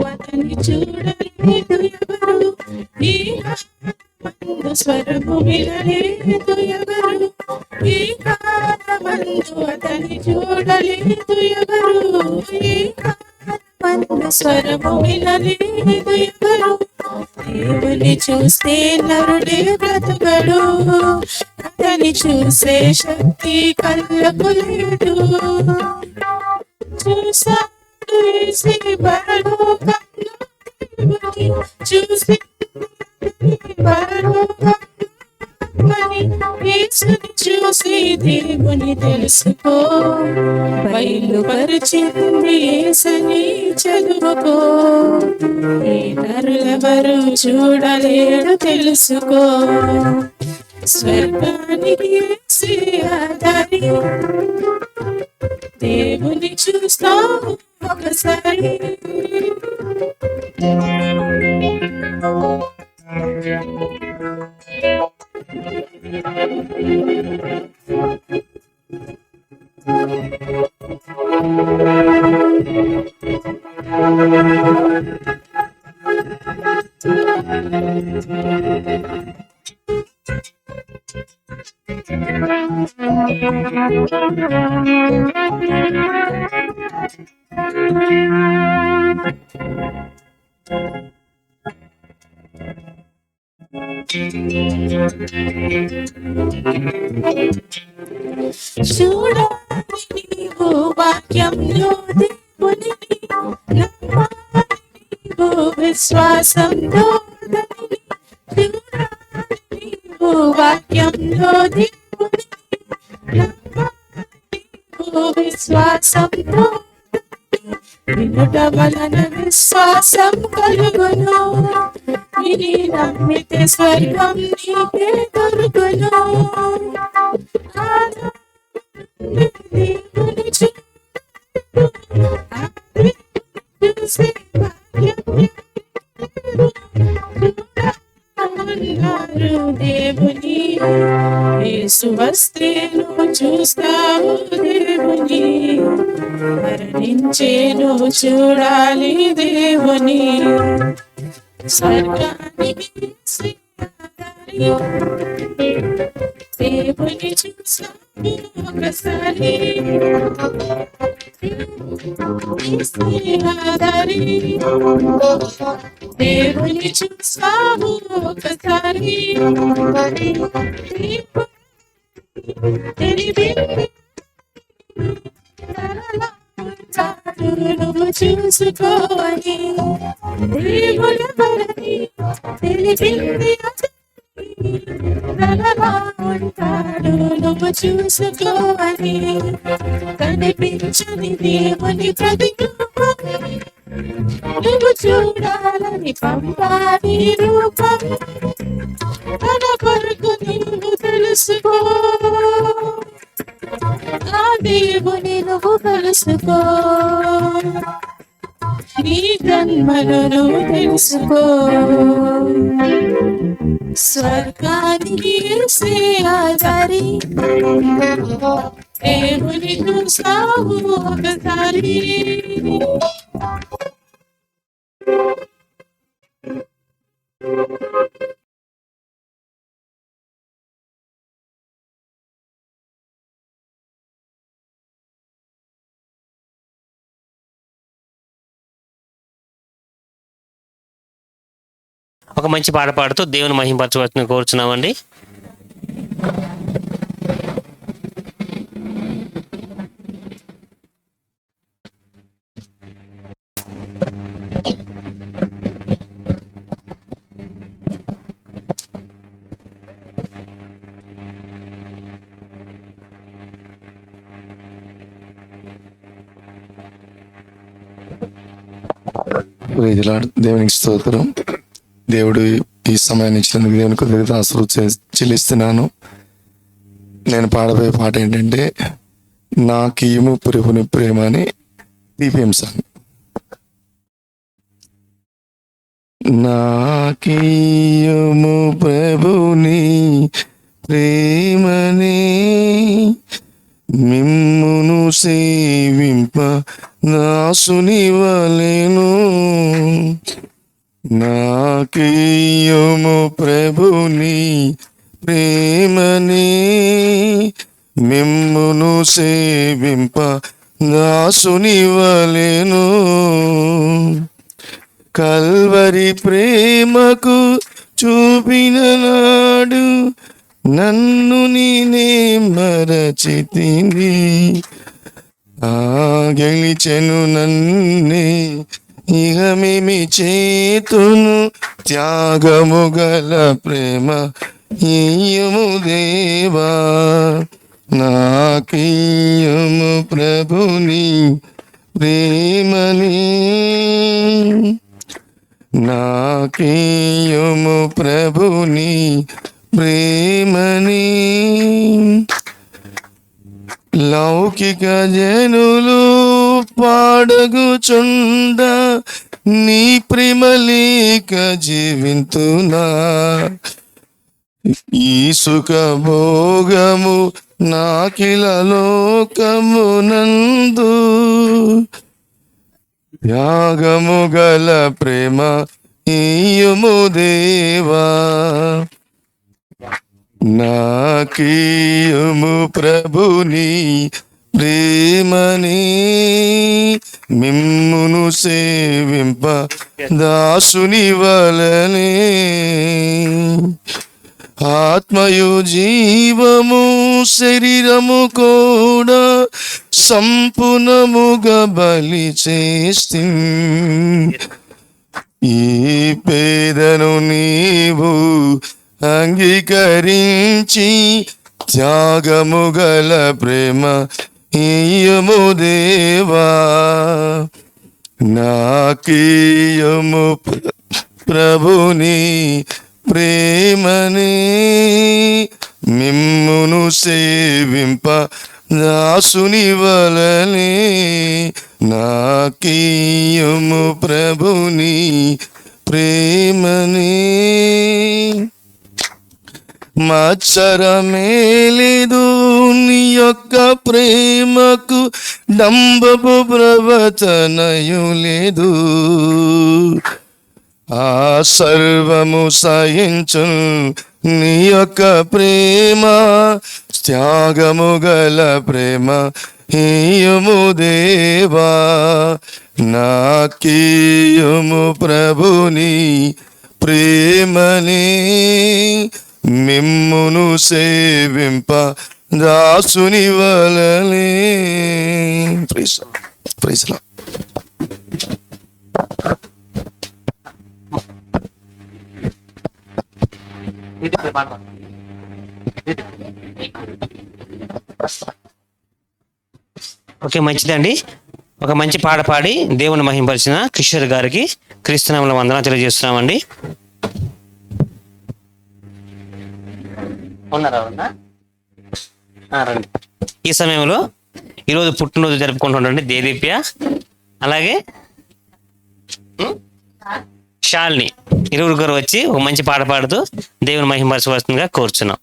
అతని చూడలేదు ఎవరు, ఈ కాలమందు స్వరము వినలేదు ఎవరు, ఈ కాలమందు అతని చూడలేదు ఎవరు, ఈ కాలమందు స్వరము వినలేదు ఎవరు. దేవుని చూస్తే నరుడే బ్రతుకడు, అతని చూసే శక్తి కళ్ళకు లేదు. చూసాడు యేసు పరలోకంలో దేవుని, చూసి పరలోకమని యేసుని చూసి దేవుని తెలుసుకో. బయలుపరిచింది యేసని చదువుకో, ఈ నరులెవరు చూడలేరు తెలుసుకో. స్వర్గానికి యేసే ఆధారి, దేవుని చూస్తావు ఒకసారి. చూడాలి నీవు వాక్యంలో దేవునిని, నమ్మాలి నీవు విశ్వాసంతో అతనిని. చూడాలి నీవు వాక్యంలో దేవునిని, నమ్మాలి నీవు విశ్వాసంతో. వినుట వలన విశ్వాసం కలుగును, విని నమ్మితే స్వర్గం నీకే దొరుకును. దేవుని చూసి దేవుని యేసు వస్తే నువ్వు చూస్తావు దేవుని, మరణించేను చూడాలి దేవుని. స్వర్గానికి దేవుని చూస్తావు ఒకసారి, దేవుని చూస్తావు ఒకసారి. నువ్వు చూసుకోని దేవుల పరని తెలిపింది ఉంటాడు. నువ్వు చూసుకోని కనిపించని దేవుని ప్రతిరూపం, నువ్వు చూడాలని పంపాని రూపం. తన కొరకు నువ్వు తెలుసుకో, ఆ దేవుని నువ్వు కలుసుకో. నీ జన్మను నువ్వు తెలుసుకో. స్వర్గానికి యేసే ఆధారి, దేవుని చూస్తావు ఒకసారి. ఒక మంచి పాట పాడుతూ దేవుని మహింపరచవలసిన కోరుచున్నామండి. Praise lord. దేవునికి స్తోత్రం. దేవుడు ఈ సమయాన్ని ఇచ్చినందుకు దేవునికి కృతజ్ఞతాస్తుతులు చెల్లిస్తున్నాను. నేను పాడబోయే పాట ఏంటంటే నాకీయము ప్రభుని ప్రేమ అని దీపం సాంగ్. నాకీయము ప్రభుని ప్రేమని మిమ్మును సేవింప దాసుని వలెను. నాకీయము ప్రభుని ప్రేమని మిమ్మును సేవింప దాసుని వలెను. కల్వరి ప్రేమకు చూపిన నాడు నన్ను నేనే మరచితిని. గెలిచెను నన్నే ఇహమేమి చేతును. త్యాగము గల ప్రేమ ఇయ్యము దేవా. నాకీయము ప్రభుని ప్రేమని నాకీయము ప్రభుని ప్రేమని. లౌకిక జనులు పాడగుచుండ నీ ప్రేమ లేక జీవింతునా. ఈ సుఖ భోగము నాకిల లోకమునందు త్యాగము గల ప్రేమ ఇయ్యుము దేవా. నాకీయము ప్రభుని ప్రేమని మిమ్మును సేవింప దాసుని వలనే. ఆత్మయు జీవము శరీరము కూడా సంపూర్ణముగా బలి చేస్తి. ఈ పేదను నీవు అంగీకరించి త్యాగము గల ప్రేమ ఇయ్యము దేవా. నాకీయము ప్రభుని ప్రేమని మిమ్మును సేవింప దాసుని వలనే. నాకీయము ప్రభుని ప్రేమని. మత్సరమేలేదు నీ యొక్క ప్రేమకు డంబపు ప్రవచనయు లేదు. ఆ సర్వము సహించు నీ యొక్క ప్రేమ త్యాగము గల ప్రేమ ఇయ్యుము దేవా. నాకీయము ప్రభుని ప్రేమని మిమ్మును సేవింప దాసుని వలనే. Praise lord. ఓకే, మంచిదండి. ఒక మంచి పాట పాడి దేవుని మహింపరిచిన కిషోర్ గారికి క్రీస్తునామములో వందనాలు తెలియజేస్తున్నామండి. ఈ సమయంలో ఈరోజు పుట్టినరోజు జరుపుకుంటుండండి దేదీప్య, అలాగే శాలిని, ఇరువురు వచ్చి ఒక మంచి పాట పాడుతూ దేవుని మహిమపరచవలసిందిగా కోరుచున్నాం.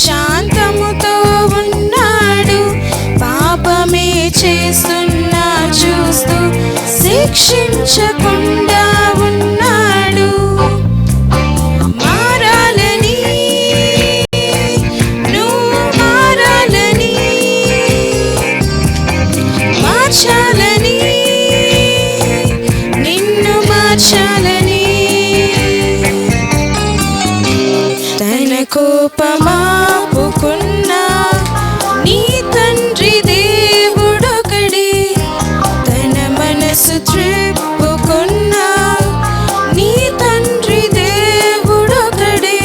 శాంతముతో ఉన్నాడు. పాపమే చేస్తున్నా చూస్తూ శిక్షించకుండా ఉన్నాడు. మారాలని నువ్వు మారాలని, మార్చాలని నిన్ను మార్చాలని, తన కోపమాపుకున్నా నీ తండ్రి దేవుడొకడే. తన మనసు త్రిప్పుకున్నా నీ తండ్రి దేవుడొకడే.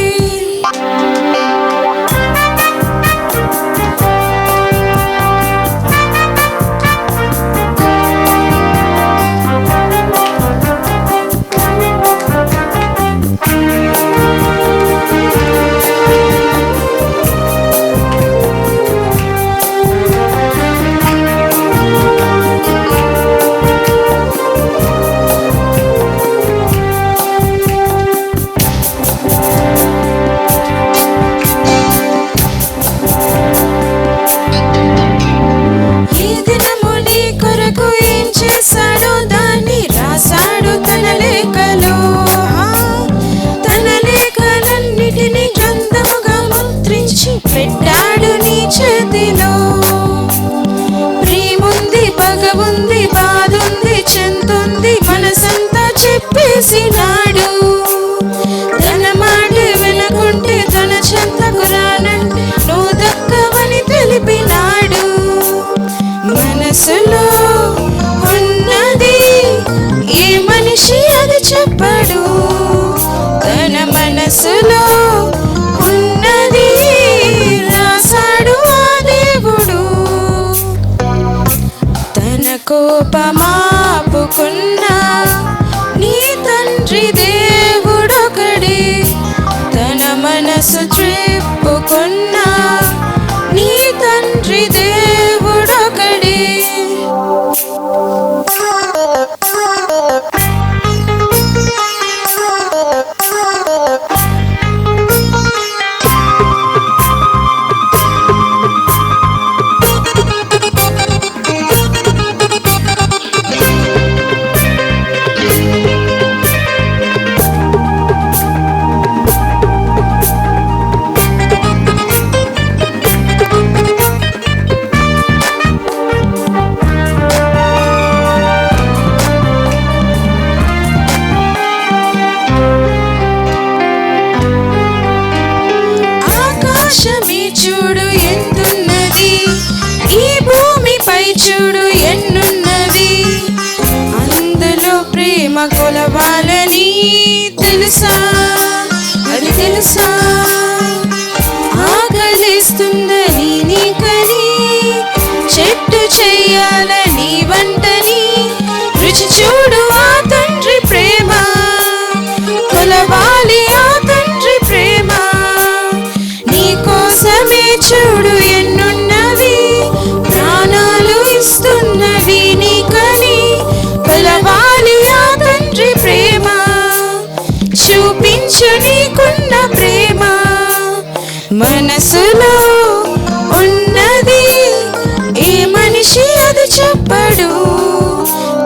ఈ దినము నీ కొరకు ఏం చేశాడో దాన్ని రాశాడు తన లేఖలో. తన లేఖలన్నిటినీ గ్రంథముగా ముద్రించి పెట్టాడు నీ చేతిలో. ప్రేముంది, పగవుంది, బాధుంది, చెంతుంది, మనసంతా చెప్పేసినాడు. తన మాట వినకుంటే తన చెంతకు రానంటే నువ్వు దక్కవని తెలిపినాడు. మనసులో ఉన్నది ఏ మనిషి అది చెప్పడు. తన మనసులో ఉన్నది రాశాడు ఆ దేవుడు. తన కోపమాపుకున్నా నీ తండ్రి దేవుడొకడే. తన మనసు త్రిప్పుకున్నా నీ తండ్రి దేవుడొకడే. ఆకాశమే చూడు ఎంతున్నది, ఈ భూమిపై చూడు ఎన్నున్నవి. అందులో ప్రేమ కొలవాలని తెలుసా, అది తెలుసా. ఆకలిస్తుందని నీకని చెట్టు చెయ్యాలని వంటని రుచి చూడు ఆ తండ్రి ప్రేమ. కొలవాలి ఆ తండ్రి ప్రేమ. నీ కోసమే చూడు ఎన్నున్నవి, ప్రాణాలు ఇస్తున్నవి నీకని. కొలవాలి ఆ తండ్రి ప్రేమ. చూపించు నీకున్న ప్రేమ. మనసులో ఉన్నది ఏ మనిషి అది చెప్పడు.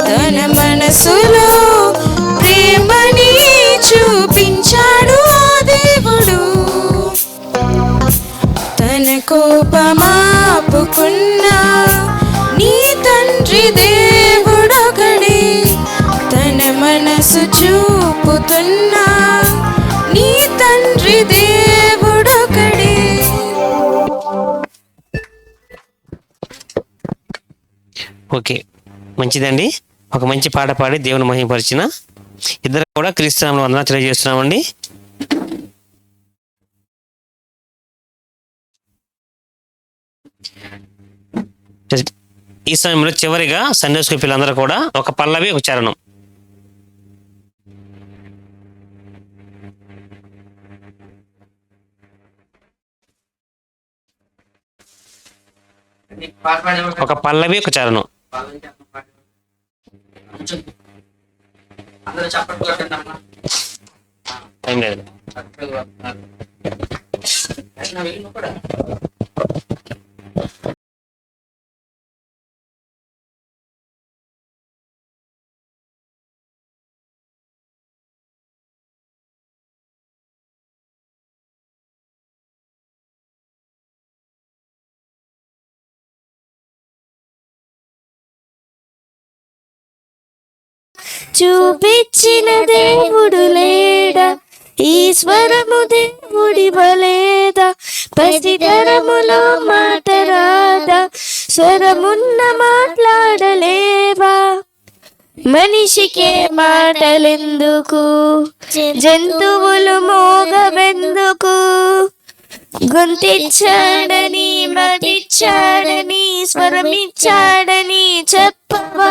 తన మనసులో ప్రేమని చూపించాడు ఆ దేవుడు. తన కోపమాపుకున్నా నీ తండ్రి దేవుడొకడే. తన మనసు చూపుతున్నా నీ తండ్రి దేవుడొకడే. ఓకే, మంచిదండి. ఒక మంచి పాట పాడి దేవుని మహిమపరిచిన ఇద్దరు కూడా క్రీస్తునామములో వందనాలు తెలియజేస్తున్నామండి. ఈ సమయంలో చివరిగా సండే స్కూల్ పిల్లలందరూ కూడా ఒక పల్లవి ఒక చరణం. ఒక పల్లవి ఒక చరణం. టైం లేదు. చూపించిన దేవుడు లేడా, ఈశ్వరము దేవుడి వలేదా, పసితరములో మాట రాదా, స్వరమున్న మాట్లాడలేవా, మనిషికే మాటలెందుకు, జంతువులు మోగవెందుకు, గొంతిచ్చాడని మతిచ్చాడని స్వరమిచ్చాడని చెప్పవా,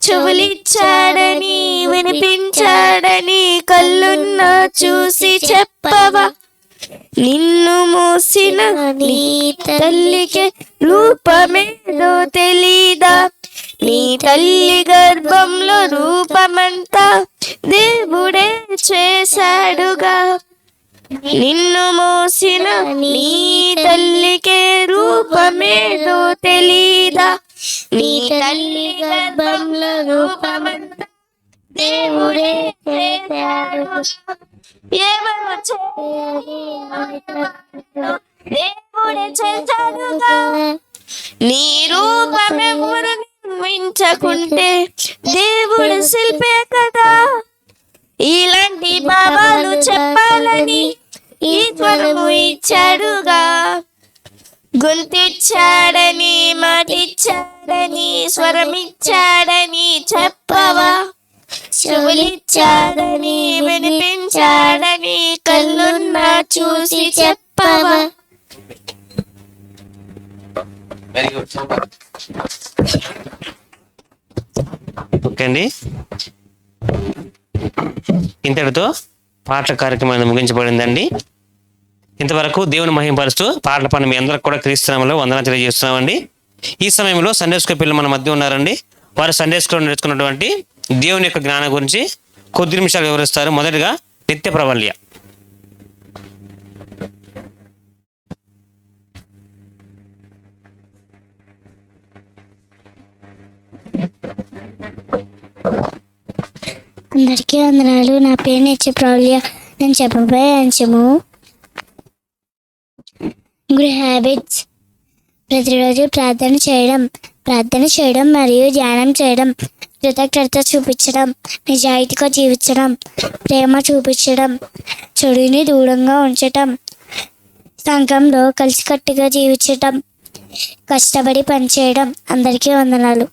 చెవులిచ్చాడని వినిపించాడని కళ్ళున్న చూసి చెప్పవా, నిన్ను మూసిన నీ తల్లికి రూపమేదో తెలీదా, నీ తల్లి గర్భంలో రూపమంతా దేవుడే చేశాడుగా, నిన్ను మోసిన నీ తల్లికే రూపమేదో తెలీదా, నీ తల్లి గర్భంలో రూపమంతా దేవుడే చేశాడు, ఎవరు దేవుడే చేశాడుగా, నీ రూపమెవరు నిర్మించకుంటే దేవుడు శిల్పే కదా, ఇలాంటి భావాలు చెప్పాలని ఈశ్వరము ఇచ్చాడుగా, గొంతిచ్చాడని మాటిచ్చాడని స్వరమిచ్చాడని చెప్పవా, చెవులిచ్చాడని వినిపించాడని కళ్ళున్న చూసి చెప్పవా. Very good, super. ఓకే అండి, ఇంతటితో పాటల కార్యక్రమాన్ని ముగించబడిందండి. ఇంతవరకు దేవుని మహిమపరుస్తూ పాటల పని మీ అందరికి కూడా క్రీస్తునామములో వందనాలు తెలియజేస్తున్నామండి. ఈ సమయంలో సండే స్కూల్ పిల్లలు మన మధ్య ఉన్నారండి. వారు సండే స్కూల్లో నేర్చుకున్నటువంటి దేవుని యొక్క జ్ఞానం గురించి కొద్ది నిమిషాలు వివరిస్తారు. మొదటిగా నిత్య ప్రవల్య. అందరికీ వందనాలు. నా పేరు నిత్య ప్రవల్య. నేను చెప్పబోయే అంశము గుడ్ హ్యాబిట్స్. ప్రతిరోజు ప్రార్థన చేయడం మరియు ధ్యానం చేయడం, కృతజ్ఞత చూపించడం, నిజాయితీగా జీవించడం, ప్రేమ చూపించడం, చెడుని దూరంగా ఉంచటం, సంఘంలో కలిసికట్టుగా జీవించటం, కష్టపడి పనిచేయడం. అందరికీ వందనాలు.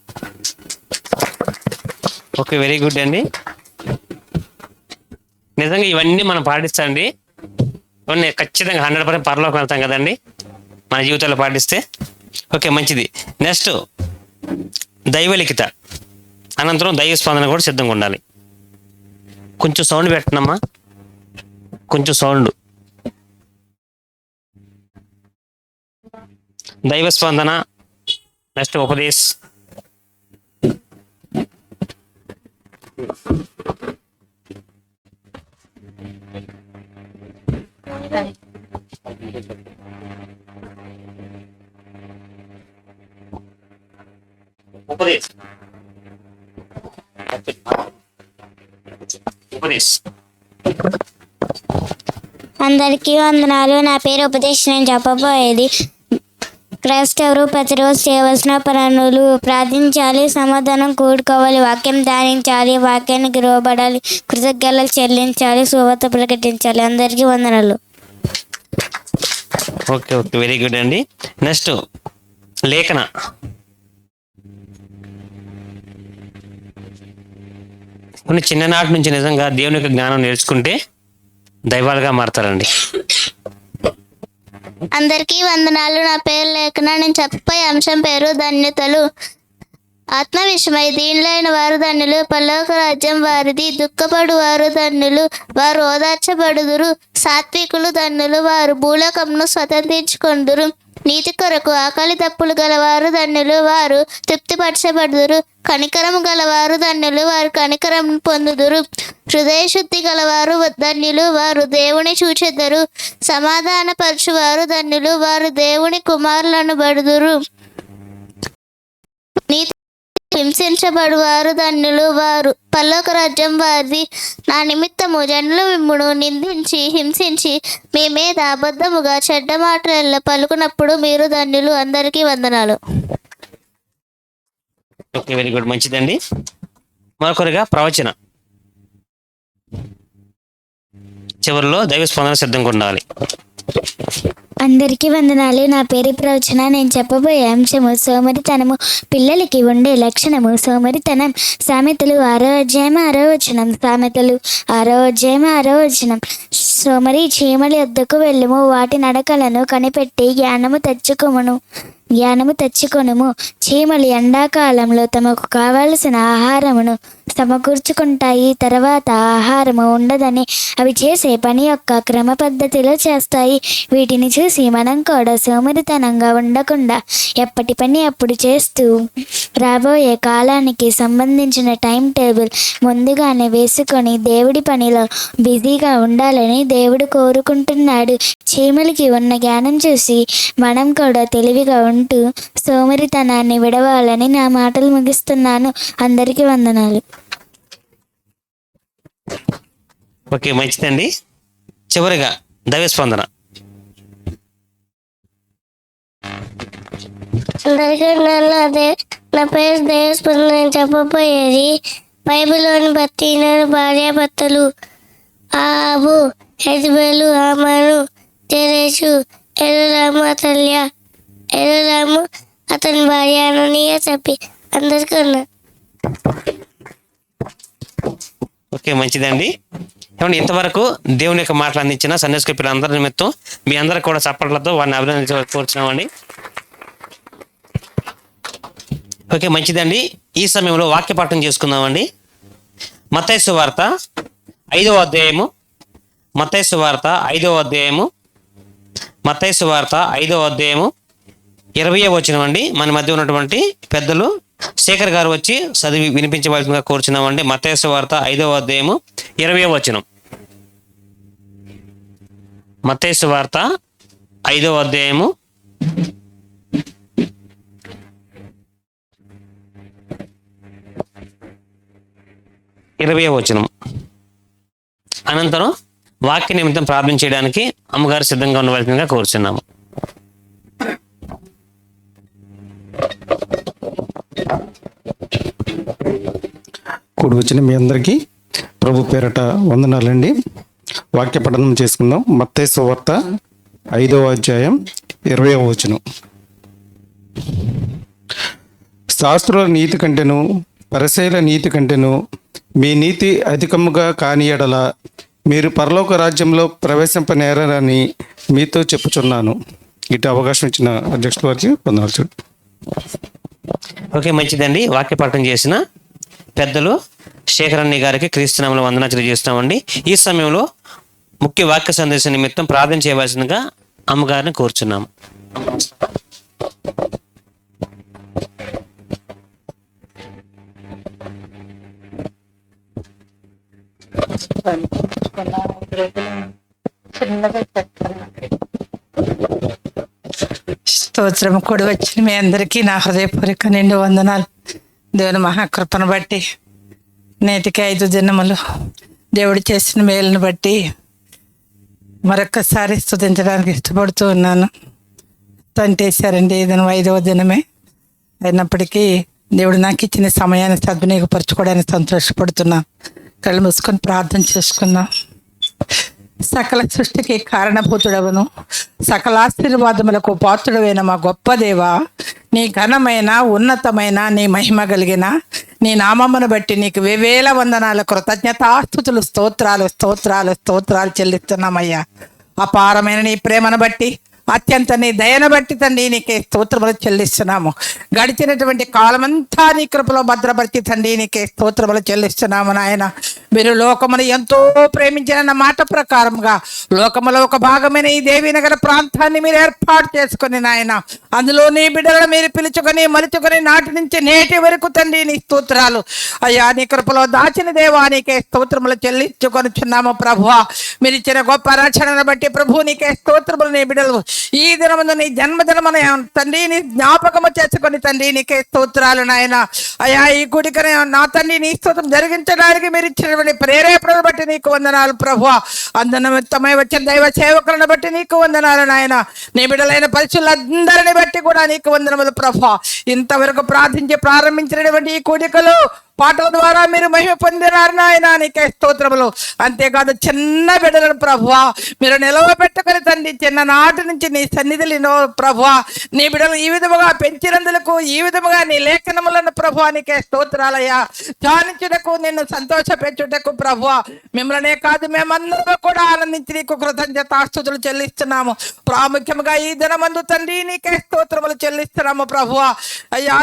ఓకే, వెరీ గుడ్ అండి. నిజంగా ఇవన్నీ మనం పాటిస్తాండి, ఇవన్నీ ఖచ్చితంగా 100% పరలోకం వెళ్తాం కదండి మన జీవితాల్లో పాటిస్తే. ఓకే, మంచిది. నెక్స్ట్ దైవలిఖిత, అనంతరం దైవ స్పందన కూడా సిద్ధంగా ఉండాలి. కొంచెం సౌండ్ పెట్టనమ్మా, కొంచెం సౌండ్. దైవ స్పందన, నెక్స్ట్ ఉపదేశ్, అందరికీ వందనాలు. నా పేరు ఉపదేశ్. నేను చెప్పబోయేది క్రైస్తవులు ప్రతిరోజు చేయవలసిన పనులు. ప్రార్థించాలి, సమాధానం కూడుకోవాలి, వాక్యం ధ్యానించాలి, వాక్యానికి లోబడాలి, కృతజ్ఞతలు చెల్లించాలి, సువార్త ప్రకటించాలి. అందరికీ వందనాలు. ఓకే ఓకే, వెరీ గుడ్ అండి. నెక్స్ట్ లేఖన. కొన్ని చిన్ననాటి నుంచి నిజంగా దేవుని యొక్క జ్ఞానం నేర్చుకుంటే దైవాలుగా మారతారండి. అందరికీ వందనాలు. నా పేరు లేఖన. నేను చెప్పే అంశం పేరు ధన్యతలు. ఆత్మ విషయమై దీనిలైన వారు ధన్యులు, పరలోక రాజ్యం వారిది. దుఃఖపడు వారు ధన్యులు, వారు ఓదార్చబడుదురు. సాత్వికులు ధన్యులు, వారు భూలోకమును స్వతంత్రించుకొందురు. నీతి కొరకు ఆకలి తప్పులు గలవారు ధన్యులు, వారు తృప్తిపరచబడుదురు. కనికరము గలవారు ధన్యులు, వారు కనికరం పొందుదురు. హృదయశుద్ధి గలవారు ధన్యులు, వారు దేవుని చూచెదరు. సమాధానపరచువారు ధన్యులు, వారు దేవుని కుమారులను బడుదురు. నీతి హింసించబడువారు ధన్యులు, వారు పరలోక రాజ్యం వారిది. నా నిమిత్తము జనులు మిమ్మును నిందించి హింసించి మీ మీద అబద్ధముగా చెడ్డ మాటల పలుకున్నప్పుడు మీరు ధన్యులు. అందరికీ వందనాలు. ఓకే, వెరీ గుడ్, మంచిదండి. మరొకరిగా ప్రవచన చివరిలో దైవ స్పందన సిద్ధంగా ఉండాలి. అందరికీ వందనాలు. నా పేరు ప్రవచన. నేను చెప్పబోయే అంశము సోమరితనము. పిల్లలకి ఉండే లక్షణము సోమరితనం. సామెతలు 6:6 సామెతలు 6:6 సోమరి చీమల యొద్దకు వెళ్ళుము, వాటి నడకలను కనిపెట్టి జ్ఞానము తెచ్చుకొనుము. చీమలు ఎండాకాలంలో తమకు కావలసిన ఆహారమును సమకూర్చుకుంటాయి. తర్వాత ఆహారము ఉండదని అవి చేసే పని యొక్క క్రమ పద్ధతిలో చేస్తాయి. వీటిని చూసి మనం కూడా సోమరితనంగా ఉండకుండా ఎప్పటి పని అప్పుడు చేస్తూ రాబోయే కాలానికి సంబంధించిన టైం టేబుల్ ముందుగానే వేసుకొని దేవుడి పనిలో బిజీగా ఉండాలని దేవుడు కోరుకుంటున్నాడు. చీమలకి ఉన్న జ్ఞానం చూసి మనం కూడా తెలివిగా ఉంటూ సోమరితనాన్ని విడవాలని నా మాటలు ముగిస్తున్నాను. అందరికీ వందనాలు. ఓకే, మంచిదండి. చివరిగా దైవ స్పందన. అందరికీ నా పేరు దేవస్పందన. నేను చెప్పబోయేది బైబిల్లోని భక్తిహీన భార్యాభర్తలు. ఆహాబు, యెజబెలు, హామాను, జెరెషు, యెరోరాము అతల్య, యెరోరాము అతని భార్య అననీయ చెప్పి. అందరికీ ఉన్నారు. ఓకే, మంచిదండి. ఏమంటే ఇంతవరకు దేవుని యొక్క మాటలు అందించిన సండే స్కూల్ పిల్లలందరి నిమిత్తం మీ అందరూ కూడా చప్పట్లతో వారిని అభినందించవచ్చున్నామండి. ఓకే, మంచిదండి. ఈ సమయంలో వాక్య పాఠం చేసుకుందామండి. మత్తయి సువార్త 5వ అధ్యాయము. మత్తయి సువార్త 5వ అధ్యాయము. మత్తయి సువార్త 5వ అధ్యాయము 20వ వచనం అండి. మన మధ్య ఉన్నటువంటి పెద్దలు శేఖర్ గారు వచ్చి చదివి వినిపించవలసిందిగా కోరుచున్నామండి. మత్తయి సువార్త 5వ అధ్యాయము 20వ వచనం. మత్తయి సువార్త 5వ అధ్యాయము 20వ వచనం. అనంతరం వాక్య నిమిత్తం ప్రార్థన చేయడానికి అమ్మగారు సిద్ధంగా ఉండవలసిందిగా కోరుచున్నాము. కూడి వచ్చిన మీ అందరికీ ప్రభు పేరట వందనాలండి. వాక్య పఠనం చేసుకుందాం. మత్తయి సువార్త 5వ అధ్యాయం 20వ వచనం. శాస్త్రుల నీతి కంటేను పరిసయ్యుల నీతి కంటేను మీ నీతి అధికముగా కాని యెడల మీరు పరలోక రాజ్యంలో ప్రవేశింపనేరని మీతో చెప్పుచున్నాను. ఇటు అవకాశం ఇచ్చిన అధ్యక్షుల వారికి వందనాలు. ఓకే, మంచిదండి. వాక్య పాఠం చేసిన పెద్దలు శేఖరన్ని గారికి క్రీస్తునామములో వందనాలు తెలియజేస్తామండి. ఈ సమయంలో ముఖ్య వాక్య సందేశం నిమిత్తం ప్రార్థన చేయవలసిందిగా అమ్మగారిని కోరుచున్నాము. స్తోత్రం. కూడి వచ్చిన మీ అందరికీ నా హృదయపూర్వక నిండు వందనాలు. దేవుని మహాకృపను బట్టి నేటికి 5 దినములు దేవుడు చేసిన మేలును బట్టి మరొక్కసారి స్తుతించడానికి ఇష్టపడుతూ ఉన్నాను. తంటేశారండి, ఈ దినం 5వ దినమే అయినప్పటికీ దేవుడు నాకు ఇచ్చిన సమయాన్ని సద్వినియోగపరచుకోవడానికి సంతోషపడుతున్నాను. కళ్ళు మూసుకొని ప్రార్థన చేసుకున్నాం. సకల సృష్టికి కారణభూతుడవును సకల ఆశీర్వాదములకు పాత్రుడైన మా గొప్ప దేవా, నీ ఘనమైన ఉన్నతమైన నీ మహిమ కలిగిన నీ నామమును బట్టి నీకు వేవేల వందనాల కృతజ్ఞతాస్తుతులు స్తోత్రాలు స్తోత్రాలు స్తోత్రాలు చెల్లిస్తున్నామయ్యా. అపారమైన నీ ప్రేమను బట్టి అత్యంత నీ దయను బట్టి తండ్రి నీకే స్తోత్రములు చెల్లిస్తున్నాము. గడిచినటువంటి కాలమంతా నీ కృపలో భద్రపరిచి తండ్రి నీకే స్తోత్రములు చెల్లిస్తున్నాము. నాయన మీరు లోకమును ఎంతో ప్రేమించిన మాట ప్రకారంగా లోకములో ఒక భాగమైన ఈ దేవీనగర ప్రాంతాన్ని మీరు ఏర్పాటు చేసుకుని నాయన అందులో నీ బిడ్డలను మీరు పిలుచుకొని మలుచుకొని నాటి నుంచి నేటి వరకు తండ్రి నీ స్తోత్రాలు అయ్యా. నీ కృపలో దాచిన దేవా నీకే స్తోత్రములు చెల్లించుకొనిచున్నాము ప్రభువా. మీరు ఇచ్చిన గొప్ప రక్షణను బట్టి ప్రభు నీకే స్తోత్రములు. నీ బిడ్డలు ఈ దినముందు నీ జన్మదినమున తండ్రి నీ జ్ఞాపకము చేసుకొని తండ్రి నీకే స్తోత్రాలు నాయన. అయ్యా ఈ గుడికని నా తండ్రి నీ స్తోత్రం జరిగించడానికి మీరు ఇచ్చినటువంటి ప్రేరేపణను బట్టి నీకు వందనాలు ప్రభువా. అందునిమిత్తమై వచ్చిన దైవ సేవకులను బట్టి నీకు వందనాలు నాయన. నీ బిడ్డలైన పరిశుద్ధులందరిని బట్టి కూడా నీకు వందనములు ప్రభువా. ఇంతవరకు ప్రార్థించి ప్రారంభించినటువంటి ఈ కూడికలు పాటల ద్వారా మీరు మహిమ పొందినారు నాయన నీకే స్తోత్రములు. అంతేకాదు చిన్న బిడ్డలను ప్రభువా మీరు నిలవబెట్టుకొని తండ్రి చిన్ననాటి నుంచి నీ సన్నిధిలో ప్రభువా నీ బిడ్డలు ఈ విధముగా పెంచినందులకు ఈ విధముగా నీ లేఖనములను ప్రభువా నీకే స్తోత్రాలయ్యా. ధ్యానించుటకు నిన్ను సంతోషపెట్టుటకు ప్రభువా మిమ్మల్నే కాదు మేమందరూ కూడా ఆనందించి నీకు కృతజ్ఞతాస్తుతులు చెల్లిస్తున్నాము. ప్రాముఖ్యంగా ఈ దినమందు తండ్రి నీకే స్తోత్రములు చెల్లిస్తున్నాము ప్రభువా. అయ్యా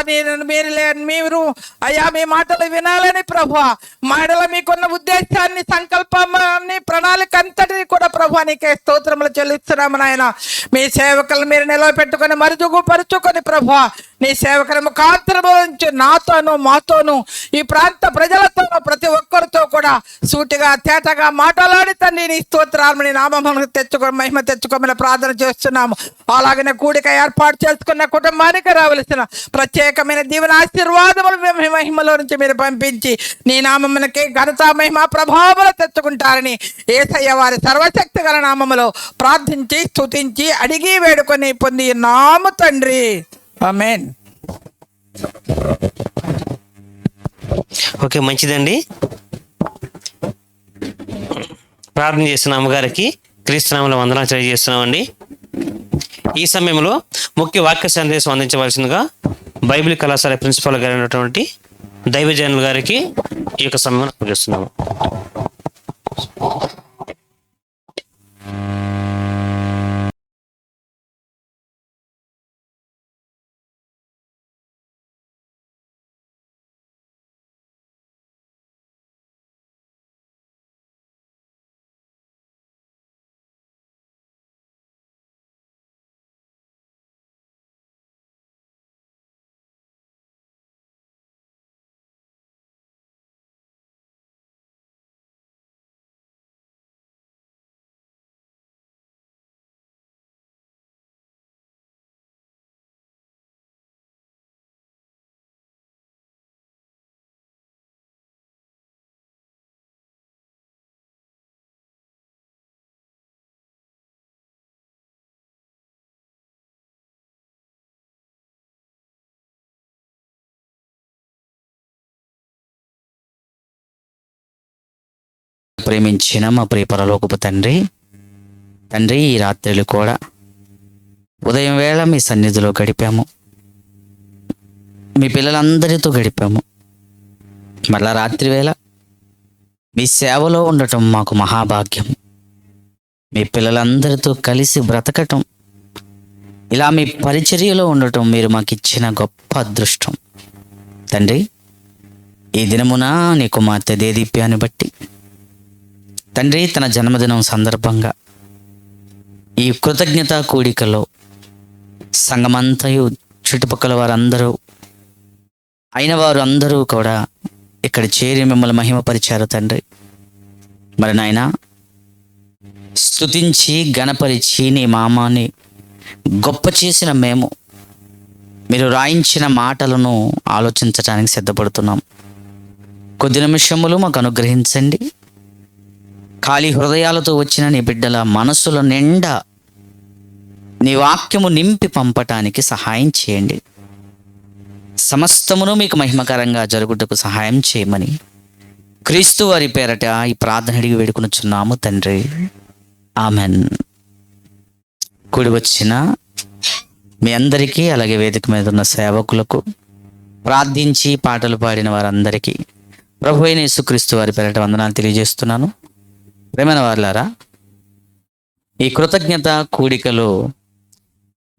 మీరు అయ్యా మీ మాటలు వినాలని ప్రభువా మాటల మీకున్న ఉద్దేశాన్ని సంకల్పాన్ని ప్రణాళిక అంతటిని కూడా ప్రభువా నీకే స్తోత్రములు చెల్లిస్తున్నాము నాయన. మీ సేవకులను మీరు నిలవపెట్టుకొని మరుజుగుపరుచుకొని ప్రభువా నీ సేవకుల ముఖాంతరము నుంచి నాతోనూ మాతోనూ ఈ ప్రాంత ప్రజలతోనూ ప్రతి ఒక్కరితో కూడా సూటిగా తేటగా మాట్లాడి తండ్రి నీ స్తోత్రాలని నామమును తెచ్చుకొని మహిమ తెచ్చుకోమని ప్రార్థన చేస్తున్నాము. అలాగనే కూడిక ఏర్పాటు చేసుకున్న కుటుంబానికి రావలసిన ప్రత్యేకమైన దీవెన ఆశీర్వాదములు మహిమలో నుంచి మీరు పంపించి నీ నామమునకే ఘనత మహిమ ప్రభావాలు తెచ్చుకుంటారని యేసయ్య వారి సర్వశక్తి గల నామములో ప్రార్థించి స్తుతించి అడిగి వేడుకొని పొంది నాము తండ్రి ఆమేన్. ఓకే, మంచిదండి. ప్రార్థన చేస్తున్న అమ్మగారికి క్రీస్తునామములో వందనాలు తెలియజేస్తున్నామండి. ఈ సమయంలో ముఖ్య వాక్య సందేశం అందించవలసిందిగా బైబిల్ కళాశాల ప్రిన్సిపాల్ గారు అయినటువంటి దైవజనులు గారికి ఈ యొక్క సమయం అప్పగిస్తున్నాము. ప్రేమించిన మా ప్రియ పరలోకపు తండ్రి, ఈ రాత్రులు కూడా ఉదయం వేళ మీ సన్నిధిలో గడిపాము, మీ పిల్లలందరితో గడిపాము. మళ్ళా రాత్రి వేళ మీ సేవలో ఉండటం మాకు మహాభాగ్యం. మీ పిల్లలందరితో కలిసి బ్రతకటం, ఇలా మీ పరిచర్యలో ఉండటం మీరు మాకు ఇచ్చిన గొప్ప అదృష్టం. తండ్రి, ఈ దినమున నీ కుమార్తె దేదీప్యాన్ని బట్టి తండ్రి తన జన్మదినం సందర్భంగా ఈ కృతజ్ఞత కూడికలో సంఘమంతయు చుట్టుపక్కల వారందరూ అయిన వారు అందరూ కూడా ఇక్కడ చేరి మిమ్మల్ని మహిమపరిచారు తండ్రి. మరి నాయన స్తుతించి గణపరిచి నీ నామాన్ని గొప్ప చేసిన మేము మీరు రాయించిన మాటలను ఆలోచించడానికి సిద్ధపడుతున్నాం. కొద్ది నిమిషములు మాకు అనుగ్రహించండి. ఖాళీ హృదయాలతో వచ్చిన నీ బిడ్డల మనసుల నిండా నీ వాక్యము నింపి పంపటానికి సహాయం చేయండి. సమస్తమును మీకు మహిమకరంగా జరుగుటకు సహాయం చేయమని క్రీస్తు వారి పేరట ఈ ప్రార్థన అడిగి వేడుకొనుచున్నాము తండ్రి, ఆమెన్. కూడి వచ్చిన మీ అందరికీ, అలాగే వేదిక మీద ఉన్న సేవకులకు, ప్రార్థించి పాటలు పాడిన వారందరికీ ప్రభు అయిన యేసుక్రీస్తు వారి పేరట వందనాలు తెలియజేస్తున్నాను. ప్రేమైన వారులారా, ఈ కృతజ్ఞత కూడికలో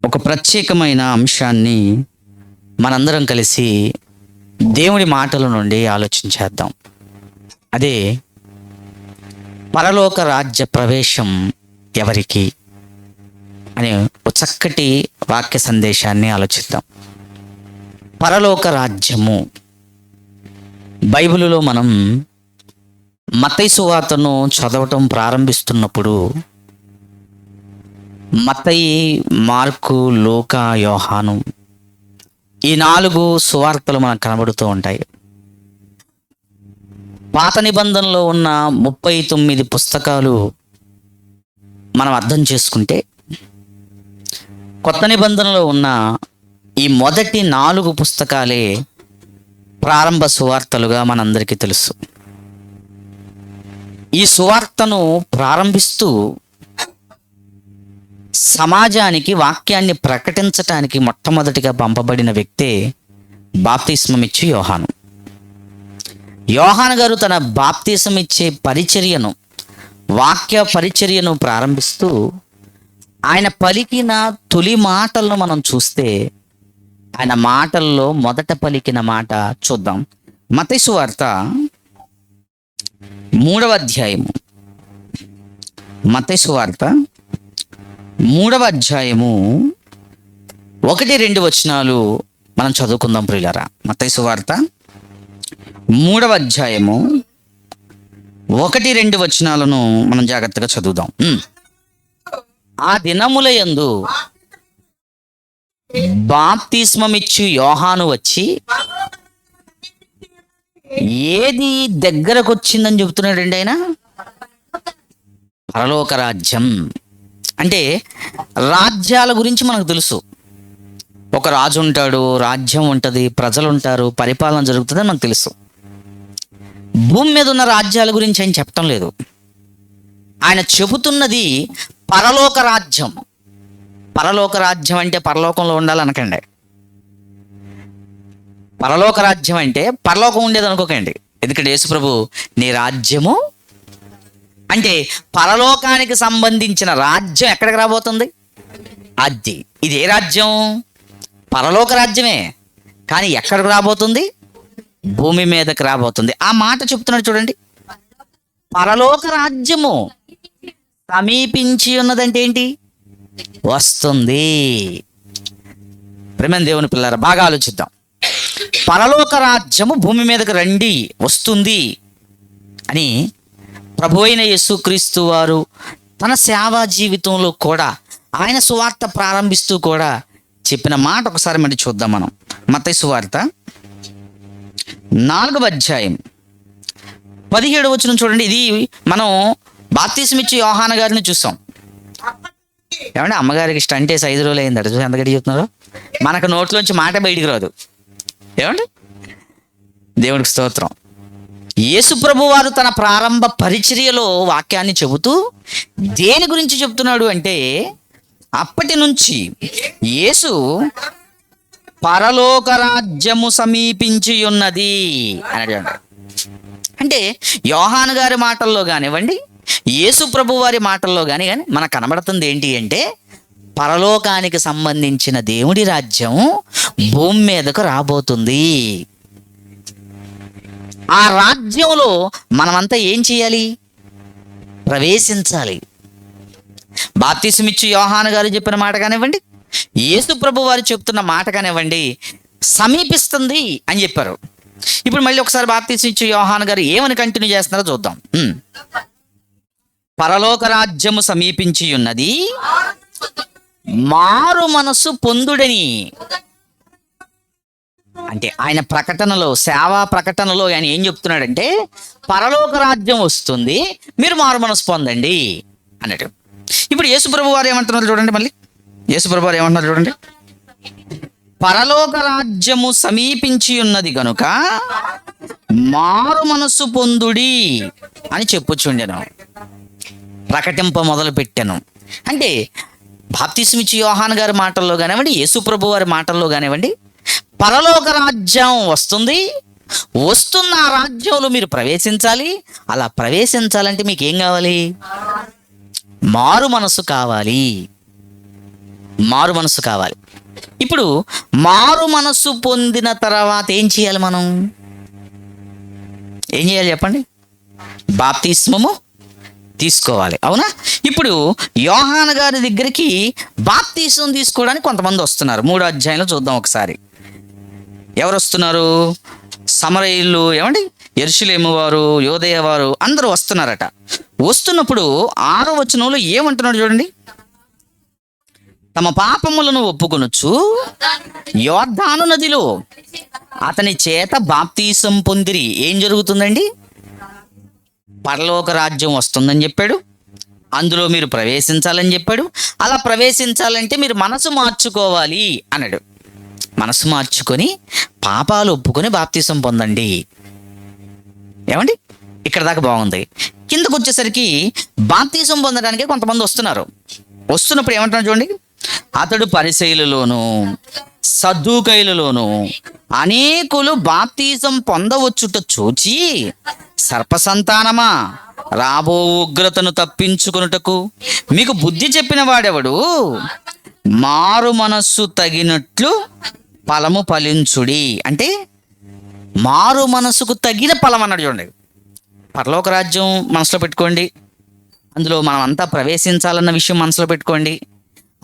ఒక ప్రత్యేకమైన అంశాన్ని మనందరం కలిసి దేవుడి మాటల నుండి ఆలోచించేద్దాం. అదే పరలోక రాజ్య ప్రవేశం ఎవరికి అనే ఒక చక్కటి వాక్య సందేశాన్ని ఆలోచిద్దాం. పరలోక రాజ్యము, బైబిలులో మనం మత్తయి సువార్తను చదవటం ప్రారంభిస్తున్నప్పుడు మత్తయి, మార్కు, లూకా, యోహాను ఈ 4 సువార్తలు మనకు కనబడుతూ ఉంటాయి. పాత నిబంధనలో ఉన్న 39 పుస్తకాలు మనం అర్థం చేసుకుంటే, కొత్త నిబంధనలో ఉన్న ఈ మొదటి 4 పుస్తకాలే ప్రారంభ సువార్తలుగా మనందరికీ తెలుసు. ఈ సువార్తను ప్రారంభిస్తూ సమాజానికి వాక్యాన్ని ప్రకటించటానికి మొట్టమొదటిగా పంపబడిన వ్యక్తే బాప్తిస్మమిచ్చు యోహాను. యోహాను గారు తన బాప్తిసం ఇచ్చే పరిచర్యను, వాక్య పరిచర్యను ప్రారంభిస్తూ ఆయన పలికిన తొలి మాటలను మనం చూస్తే, ఆయన మాటల్లో మొదట పలికిన మాట చూద్దాం. మత్తయి సువార్త 3వ అధ్యాయము, మత్తయి సువార్త 3వ అధ్యాయము 1-2 వచనాలు మనం చదువుకుందాం ప్రియులారా. మత్తయి సువార్త 3వ అధ్యాయము 1-2 వచనాలను మనం జాగ్రత్తగా చదువుదాం. ఆ దినములయందు బాప్తిస్మమిచ్చు యోహాను వచ్చి, ఏది దగ్గరకు వచ్చిందని చెబుతున్నాడండి ఆయన? పరలోక రాజ్యం. అంటే రాజ్యాల గురించి మనకు తెలుసు. ఒక రాజు ఉంటాడు, రాజ్యం ఉంటుంది, ప్రజలు ఉంటారు, పరిపాలన జరుగుతుందని మనకు తెలుసు. భూమి మీద ఉన్న రాజ్యాల గురించి ఆయన చెప్పటం లేదు. ఆయన చెబుతున్నది పరలోక రాజ్యం. పరలోక రాజ్యం అంటే పరలోకంలో ఉండాలనకండి. పరలోక రాజ్యం అంటే పరలోకం ఉండేది అనుకోకండి. ఎందుకంటే యేసుప్రభు నీ రాజ్యము అంటే పరలోకానికి సంబంధించిన రాజ్యం ఎక్కడికి రాబోతుంది? అది ఇది ఏ రాజ్యం? పరలోక రాజ్యమే, కానీ ఎక్కడికి రాబోతుంది? భూమి మీదకి రాబోతుంది. ఆ మాట చెప్తున్నాడు చూడండి. పరలోక రాజ్యము సమీపించి ఉన్నదంటే ఏంటి? వస్తుంది. ప్రేమ దేవుని పిల్లరా, బాగా ఆలోచిద్దాం. పరలోక రాజ్యము భూమి మీదకి రండి, వస్తుంది అని ప్రభు అయిన యేసుక్రీస్తు వారు తన సేవా జీవితంలో కూడా, ఆయన సువార్త ప్రారంభిస్తూ కూడా చెప్పిన మాట ఒకసారి మళ్ళీ చూద్దాం మనం. మత్తయి సువార్త 4వ అధ్యాయం 17వ వచనం చూడండి. ఇది మనం బాప్తిస్మిచ్చు యోహాను గారిని చూసాం. ఏమంటే అమ్మగారికి స్టంట్ వేసి 5 రోజులు అయిందట. చూసి ఎంత గట్టి చెప్తున్నారు. మనకు నోట్లోంచి మాట బయటికి రాదు. ఏమండి? దేవుడికి స్తోత్రం. యేసు ప్రభు వారు తన ప్రారంభ పరిచర్యలో వాక్యాన్ని చెబుతూ దేని గురించి చెప్తున్నాడు అంటే, అప్పటి నుంచి యేసు పరలోక రాజ్యము సమీపించి ఉన్నది అని. అంటే యోహాను గారి మాటల్లో కానివ్వండి, యేసు ప్రభు వారి మాటల్లో కానీ మనకు కనబడుతుంది ఏంటి అంటే, పరలోకానికి సంబంధించిన దేవుడి రాజ్యం భూమి మీదకు రాబోతుంది. ఆ రాజ్యంలో మనమంతా ఏం చేయాలి? ప్రవేశించాలి. బాప్తిస్మిచ్చు యోహాను గారు చెప్పిన మాట కానివ్వండి, యేసు ప్రభు వారు చెప్తున్న మాట కానివ్వండి, సమీపిస్తుంది అని చెప్పారు. ఇప్పుడు మళ్ళీ ఒకసారి బాప్తిస్మిచ్చు యోహాను గారు ఏమని కంటిన్యూ చేస్తున్నారో చూద్దాం. పరలోక రాజ్యము సమీపించి ఉన్నది, మారు మనసు పొందుడని. అంటే ఆయన ప్రకటనలో, సేవా ప్రకటనలో ఆయన ఏం చెప్తున్నాడంటే, పరలోక రాజ్యం వస్తుంది, మీరు మారు మనసు పొందండి అన్నట్టు. ఇప్పుడు యేసుప్రభు వారు ఏమంటున్నారు చూడండి. మళ్ళీ యేసుప్రభు వారు ఏమంటున్నారు చూడండి. పరలోక రాజ్యము సమీపించి ఉన్నది గనుక మారు మనసు పొందుడి అని చెప్పుచుండెను, ప్రకటింప మొదలు పెట్టాను. అంటే బాప్తిస్మిచ్చు యోహాను గారి మాటల్లో కానివ్వండి, యేసుప్రభు వారి మాటల్లో కానివ్వండి, పరలోక రాజ్యం వస్తుంది, వస్తున్న ఆ రాజ్యంలో మీరు ప్రవేశించాలి. అలా ప్రవేశించాలంటే మీకు ఏం కావాలి? మారు మనసు కావాలి. మారు మనసు కావాలి. ఇప్పుడు మారు మనసు పొందిన తర్వాత ఏం చేయాలి? మనం ఏం చేయాలి చెప్పండి? బాప్తిస్మము తీసుకోవాలి, అవునా? ఇప్పుడు యోహాను గారి దగ్గరికి బాప్తిస్మం తీసుకోవడానికి కొంతమంది వస్తున్నారు. 3వ అధ్యాయంలో చూద్దాం ఒకసారి. ఎవరు వస్తున్నారు? సమరయులు, ఏమండి, యెరూషలేము వారు, యోదయ వారు అందరూ వస్తున్నారట. వస్తున్నప్పుడు 6వ వచనంలో ఏమంటున్నాడు చూడండి. తమ పాపములను ఒప్పుకొనొచ్చు యోర్దాను నదిలో అతని చేత బాప్తీసం పొందిరి. ఏం జరుగుతుందండి? పరలోక రాజ్యం వస్తుందని చెప్పాడు, అందులో మీరు ప్రవేశించాలని చెప్పాడు. అలా ప్రవేశించాలంటే మీరు మనసు మార్చుకోవాలి అన్నాడు. మనసు మార్చుకొని పాపాలు ఒప్పుకొని బాప్తీసం పొందండి. ఏమండి, ఇక్కడ దాకా బాగుంది. కిందకు వచ్చేసరికి బాప్తీసం పొందడానికి కొంతమంది వస్తున్నారు. వస్తున్నప్పుడు ఏమంటున్నారు చూడండి. అతడు పరిసయ్యులలోను సద్దూకయ్యులలోను అనేకులు బాప్తీసం పొందవచ్చుట చూచి, సర్పసంతానమా, రాబో ఉగ్రతను తప్పించుకొనుటకు మీకు బుద్ధి చెప్పిన వాడెవడు? మారు మనస్సు తగినట్లు ఫలము ఫలించుడి. అంటే మారు మనసుకు తగిన ఫలం అన్నాడు చూడండి. పరలోక రాజ్యం మనసులో పెట్టుకోండి, అందులో మనం అంతా ప్రవేశించాలన్న విషయం మనసులో పెట్టుకోండి.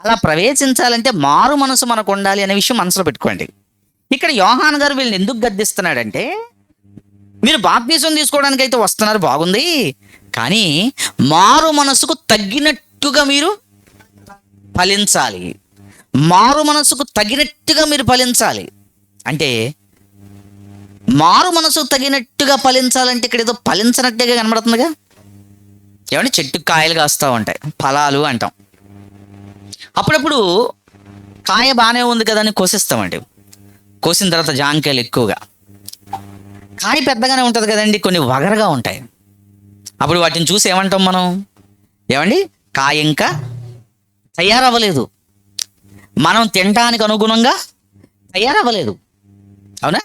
అలా ప్రవేశించాలంటే మారు మనసు మనకు ఉండాలి అనే విషయం మనసులో పెట్టుకోండి. ఇక్కడ యోహాను గారు వీళ్ళని ఎందుకు గద్దిస్తున్నాడంటే, మీరు బాప్తీసం తీసుకోవడానికి అయితే వస్తున్నారు, బాగుంది, కానీ మారు మనసుకు తగ్గినట్టుగా మీరు ఫలించాలి. మారు మనసుకు తగినట్టుగా మీరు ఫలించాలి. అంటే మారు మనసుకు తగినట్టుగా ఫలించాలంటే ఇక్కడ ఏదో ఫలించనట్టుగా కనబడుతుందిగా. ఏమంటే చెట్టుకు కాయలు కాస్తూ ఉంటాయి, ఫలాలు అంటాం. అప్పుడప్పుడు కాయ బాగానే ఉంది కదా అని కోసిస్తామండి. కోసిన తర్వాత జాంకాయలు ఎక్కువగా, కాయ పెద్దగానే ఉంటుంది కదండి, కొన్ని వగరగా ఉంటాయి. అప్పుడు వాటిని చూసి ఏమంటాం మనం? ఏమండి, కాయ ఇంకా తయారవ్వలేదు, మనం తినడానికి అనుగుణంగా తయారవ్వలేదు, అవునా?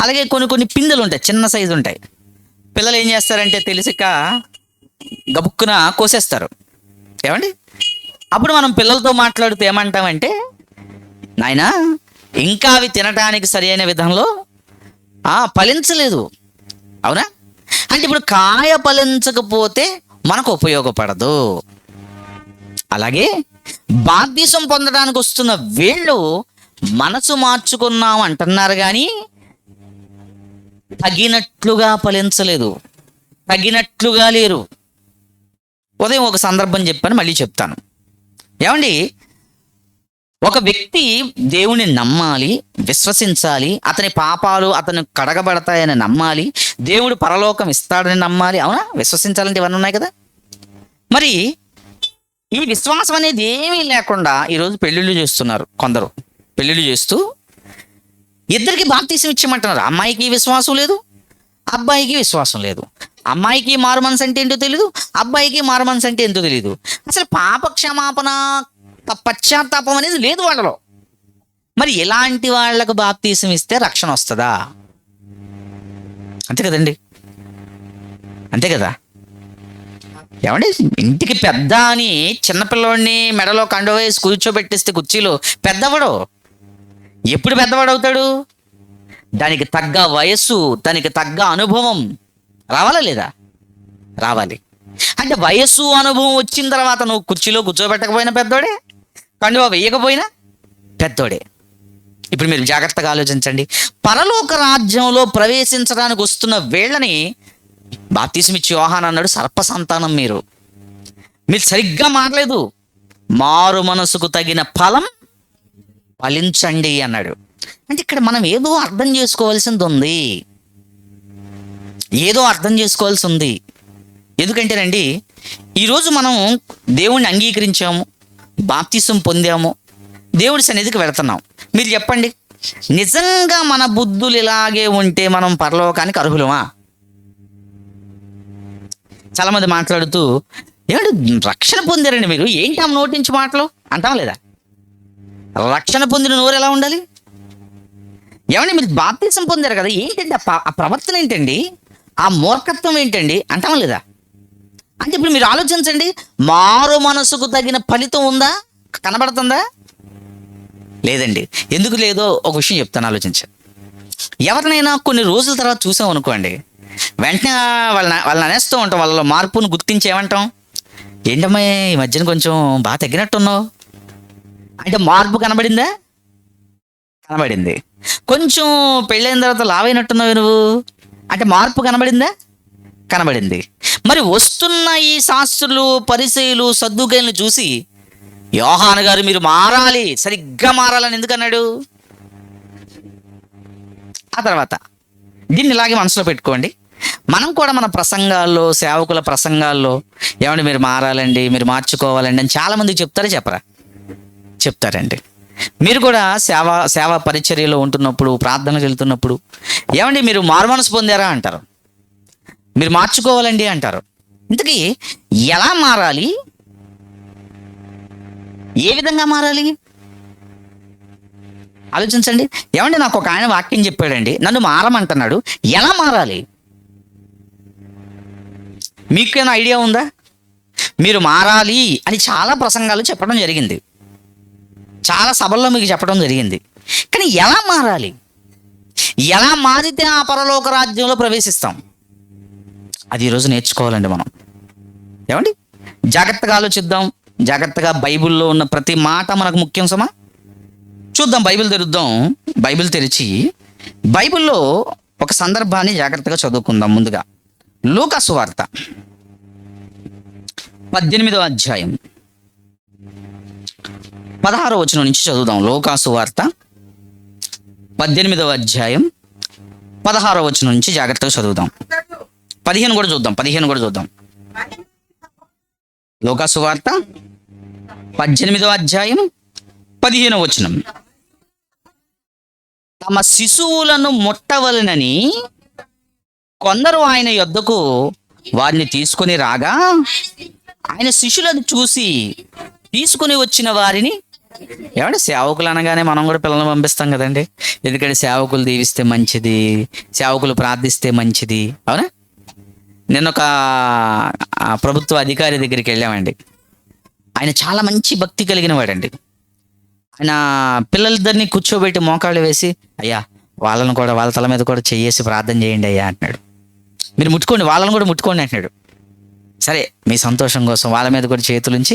అలాగే కొన్ని పిందెలు ఉంటాయి, చిన్న సైజు ఉంటాయి. పిల్లలు ఏం చేస్తారంటే తెలిసిక గబుక్కున కోసేస్తారు. ఏమండి, అప్పుడు మనం పిల్లలతో మాట్లాడుతూ ఏమంటామంటే, నాయనా ఇంకా అవి తినడానికి సరి అయిన విధంలో ఫలించలేదు, అవునా? అంటే ఇప్పుడు కాయ ఫలించకపోతే మనకు ఉపయోగపడదు. అలాగే బాప్తీసం పొందడానికి వస్తున్న వీళ్ళు మనసు మార్చుకున్నాం అంటున్నారు, కానీ తగినట్లుగా ఫలించలేదు, తగినట్లుగా లేరు. ఉదయం ఒక సందర్భం చెప్పాను, మళ్ళీ చెప్తాను. ఏమండి, ఒక వ్యక్తి దేవుని నమ్మాలి, విశ్వసించాలి, అతని పాపాలు అతను కడగబడతాయని నమ్మాలి, దేవుడు పరలోకం ఇస్తాడని నమ్మాలి, అవునా? విశ్వసించాలంటే ఇవన్నీ ఉన్నాయి కదా. మరి ఈ విశ్వాసం అనేది ఏమీ లేకుండా ఈరోజు పెళ్ళిళ్ళు చేస్తున్నారు. కొందరు పెళ్ళిళ్ళు చేస్తూ ఇద్దరికి బాప్తీసం ఇచ్చేయమంటున్నారు. అమ్మాయికి విశ్వాసం లేదు, అబ్బాయికి విశ్వాసం లేదు. అమ్మాయికి మారు మనసు అంటే ఏంటో తెలీదు, అబ్బాయికి మారు మనసు అంటే ఏంటో తెలీదు. అసలు పాప క్షమాపణ, పశ్చాత్తాపం అనేది లేదు వాళ్ళలో. మరి ఇలాంటి వాళ్లకు బాప్తీసం ఇస్తే రక్షణ వస్తుందా? అంతే కదండి, అంతే కదా. ఏమండి, ఇంటికి పెద్ద అని చిన్నపిల్లోడిని మెడలో కండ వేసి కూర్చోబెట్టిస్తే కుర్చీలో పెద్దవాడు ఎప్పుడు పెద్దవాడు అవుతాడు? దానికి తగ్గ వయస్సు, దానికి తగ్గ అనుభవం రావాలా లేదా? రావాలి. అంటే వయస్సు అనుభవం వచ్చిన తర్వాత నువ్వు కుర్చీలో కూర్చోబెట్టకపోయినా పెద్దోడే, కండువా వేయకపోయినా పెద్దోడే. ఇప్పుడు మీరు జాగ్రత్తగా ఆలోచించండి. పరలోక రాజ్యంలో ప్రవేశించడానికి వస్తున్న వీళ్ళని బాప్తీసం ఇచ్చి యోహాను అన్నాడు, సర్ప సంతానం మీరు సరిగ్గా మారలేదు, మారు మనసుకు తగిన ఫలం ఫలించండి అన్నాడు. అంటే ఇక్కడ మనం ఏదో అర్థం చేసుకోవాల్సింది ఉంది, ఏదో అర్థం చేసుకోవాల్సి ఉంది. ఎందుకంటేనండి, ఈరోజు మనం దేవుణ్ణి అంగీకరించాము, బాప్తీసం పొందాము, దేవుడి సన్నిధికి వెళుతున్నాం. మీరు చెప్పండి, నిజంగా మన బుద్ధులు ఇలాగే ఉంటే మనం పరలోకానికి అర్హులమా? చాలామంది మాట్లాడుతూ ఏమంటే రక్షణ పొందారండి మీరు, ఏంటి ఆ నోటించి మాటలు అంటాం లేదా? రక్షణ పొందిన నోరు ఎలా ఉండాలి? ఏమండి, మీరు బాప్తీసం పొందారు కదా, ఏంటండి ఆ ప్రవర్తన ఏంటండి, ఆ మూర్ఖత్వం ఏంటండి అంటాం లేదా? అంటే ఇప్పుడు మీరు ఆలోచించండి, మారు మనసుకు తగిన ఫలితం ఉందా, కనబడుతుందా? లేదండి. ఎందుకు లేదో ఒక విషయం చెప్తాను, ఆలోచించాను. ఎవరినైనా కొన్ని రోజుల తర్వాత చూసాం అనుకోండి, వెంటనే వాళ్ళని అనేస్తూ ఉంటాం, వాళ్ళ మార్పును గుర్తించి ఏమంటాం, ఏంటమ్మా ఈ మధ్యన కొంచెం బాగా తగ్గినట్టున్నావు అంటే మార్పు కనబడిందా? కనబడింది. కొంచెం పెళ్ళైన తర్వాత లావైనట్టున్నావు నువ్వు అంటే మార్పు కనబడిందా? కనబడింది. మరి వస్తున్న ఈ శాస్త్రులు, పరిసయ్యులు, సద్దుకైలను చూసి యోహాను గారు మీరు మారాలి, సరిగ్గా మారాలని ఎందుకన్నాడు? ఆ తర్వాత దీన్ని ఇలాగే మనసులో పెట్టుకోండి. మనం కూడా మన ప్రసంగాల్లో, సేవకుల ప్రసంగాల్లో ఏమండి మీరు మారాలండి, మీరు మార్చుకోవాలండి అని చాలామందికి చెప్తారా చెప్పరా? చెప్తారండి. మీరు కూడా సేవా పరిచర్యలో ఉంటున్నప్పుడు, ప్రార్థనకు వెళ్తున్నప్పుడు ఏమండి మీరు మారుమనసు పొందారా అంటారు, మీరు మార్చుకోవాలండి అంటారు. ఇంతకీ ఎలా మారాలి? ఏ విధంగా మారాలి ఆలోచించండి. ఏమండి నాకు ఒక ఆయన వాక్యం చెప్పాడండి, నన్ను మారమంటున్నాడు, ఎలా మారాలి? మీకేమైనా ఐడియా ఉందా? మీరు మారాలి అని చాలా ప్రసంగాలు చెప్పడం జరిగింది, చాలా సభల్లో మీకు చెప్పడం జరిగింది. కానీ ఎలా మారాలి? ఎలా మారితే ఆ పరలోక రాజ్యంలో ప్రవేశిస్తాం? అది ఈరోజు నేర్చుకోవాలండి మనం. ఏమండి జాగ్రత్తగా ఆలోచిద్దాం. జాగ్రత్తగా బైబిల్లో ఉన్న ప్రతి మాట మనకు ముఖ్యం సమా. చూద్దాం, బైబిల్ తెరుద్దాం. బైబిల్ తెరిచి బైబిల్లో ఒక సందర్భాన్ని జాగ్రత్తగా చదువుకుందాం. ముందుగా లూకా సువార్త 18వ అధ్యాయం 16వ వచనం నుంచి చదువుదాం. లూకా సువార్త 18వ అధ్యాయం 16వ వచనం నుంచి జాగ్రత్తగా చదువుదాం. 15 కూడా చూద్దాం. లూకా సువార్త 18వ అధ్యాయం 15వ వచనం. తమ శిశువులను ముట్టవలెనని కొందరు ఆయన యొద్దకు వారిని తీసుకొని రాగా, ఆయన శిష్యులను చూసి తీసుకుని వచ్చిన వారిని, ఏమంటే సేవకులు అనగానే మనం కూడా పిల్లల్ని పంపిస్తాం కదండి. ఎందుకంటే సేవకులు దీవిస్తే మంచిది, సేవకులు ప్రార్థిస్తే మంచిది, అవునా? నేను ఒక ప్రభుత్వ అధికారి దగ్గరికి వెళ్ళామండి. ఆయన చాలా మంచి భక్తి కలిగిన వాడండి. ఆయన పిల్లలిద్దరిని కూర్చోబెట్టి మోకాళ్ళు వేసి, అయ్యా వాళ్ళని కూడా, వాళ్ళ తల మీద కూడా చెయ్యేసి ప్రార్థన చేయండి అయ్యా అంటున్నాడు. మీరు ముట్టుకోండి, వాళ్ళని కూడా ముట్టుకోండి అంటున్నాడు. సరే మీ సంతోషం కోసం వాళ్ళ మీద కూడా చేతులుంచి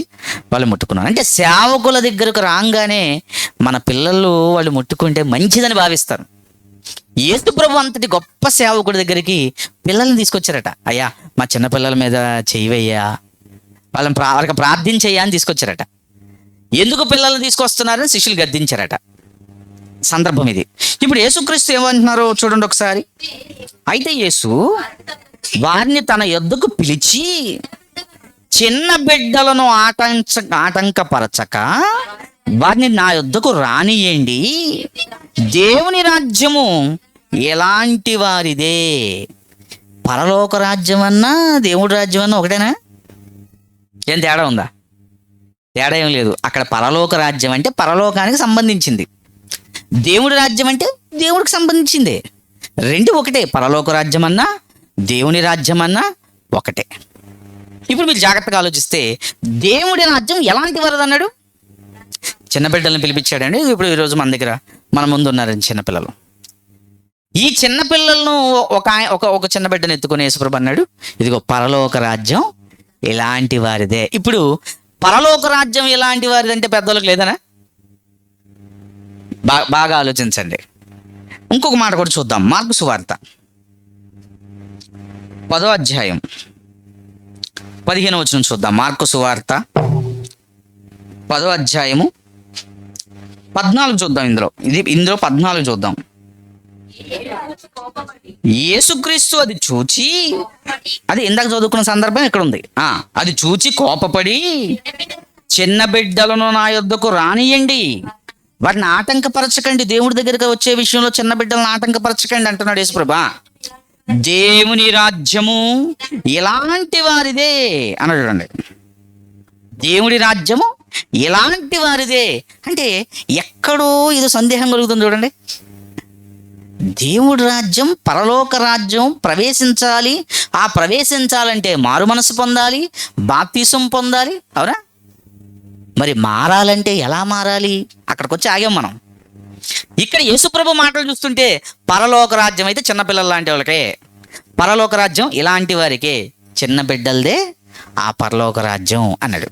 వాళ్ళు ముట్టుకున్నాను. అంటే సేవకుల దగ్గరకు రాగానే మన పిల్లలు వాళ్ళు ముట్టుకుంటే మంచిదని భావిస్తారు. యేసు ప్రభు అంతటి గొప్ప సేవకుడి దగ్గరికి పిల్లల్ని తీసుకొచ్చారట. అయ్యా మా చిన్న పిల్లల మీద చెయ్యవయ్యా, వాళ్ళకి ప్రార్థించయ్యా అని తీసుకొచ్చారట. ఎందుకు పిల్లల్ని తీసుకొస్తున్నారని శిష్యులు గద్దించారట. సందర్భం ఇది. ఇప్పుడు యేసుక్రీస్తు ఏమంటున్నారో చూడండి ఒకసారి. అయితే యేసు వారిని తన యొద్దకు పిలిచి, చిన్న బిడ్డలను ఆటంకపరచక వారిని నా యొద్దకు రానియండి, దేవుని రాజ్యము ఎలాంటి వారిదే. పరలోక రాజ్యం అన్నా దేవుడి రాజ్యం అన్నా ఒకటేనా? ఏం తేడా ఉందా? తేడా ఏం లేదు. అక్కడ పరలోక రాజ్యం అంటే పరలోకానికి సంబంధించింది, దేవుడి రాజ్యం అంటే దేవుడికి సంబంధించిందే. రెండు ఒకటే. పరలోక రాజ్యం అన్నా దేవుని రాజ్యం అన్నా ఒకటే. ఇప్పుడు మీరు జాగ్రత్తగా ఆలోచిస్తే దేవుడి రాజ్యం ఎలాంటి వారిది అన్నాడు? చిన్నబిడ్డలను పిలిపించాడండి. ఇప్పుడు ఈరోజు మన దగ్గర మన ముందు ఉన్నారండి చిన్నపిల్లలు. ఈ చిన్నపిల్లలను ఒక చిన్న బిడ్డను ఎత్తుకొని యేసుప్రభు అన్నాడు, ఇదిగో పరలోక రాజ్యం ఇలాంటి వారిదే. ఇప్పుడు పరలోక రాజ్యం ఎలాంటి వారిది అంటే పెద్దలకు లేదనా? బాగా ఆలోచించండి. ఇంకొక మాట కూడా చూద్దాం. మార్కు సువార్త 10వ అధ్యాయం 15వ వచనం చూద్దాం. మార్కు సువార్త 10వ అధ్యాయము 14 చూద్దాం. ఇందులో 14 చూద్దాం. యేసుక్రీస్తు అది చూచి, అది ఇందాక చదువుకున్న సందర్భం ఇక్కడ ఉంది. అది చూచి కోపపడి, చిన్న బిడ్డలను నా యొద్దకు రానియండి, వాటిని ఆటంకపరచకండి, దేవుడి దగ్గరికి వచ్చే విషయంలో చిన్న బిడ్డలను ఆటంకపరచకండి అంటున్నాడు యేసుప్రభు. దేవుని రాజ్యము ఇలాంటి వారిదే అన్నాడు. చూడండి, దేవుడి రాజ్యము ఇలాంటి వారిదే అంటే ఎక్కడో ఇది సందేహం కలుగుతుంది. చూడండి, దేవుడి రాజ్యం, పరలోక రాజ్యం ప్రవేశించాలి. ఆ ప్రవేశించాలంటే మారు మనసు పొందాలి, బాప్తిసం పొందాలి, అవునా? మరి మారాలంటే ఎలా మారాలి అక్కడికి వచ్చి ఆగాం మనం. ఇక్కడ యేసుప్రభు మాటలు చూస్తుంటే పరలోక రాజ్యం అయితే చిన్నపిల్లల లాంటి వాళ్ళకే, పరలోక రాజ్యం ఇలాంటి వారికే, చిన్న బిడ్డలదే ఆ పరలోక రాజ్యం అన్నాడు.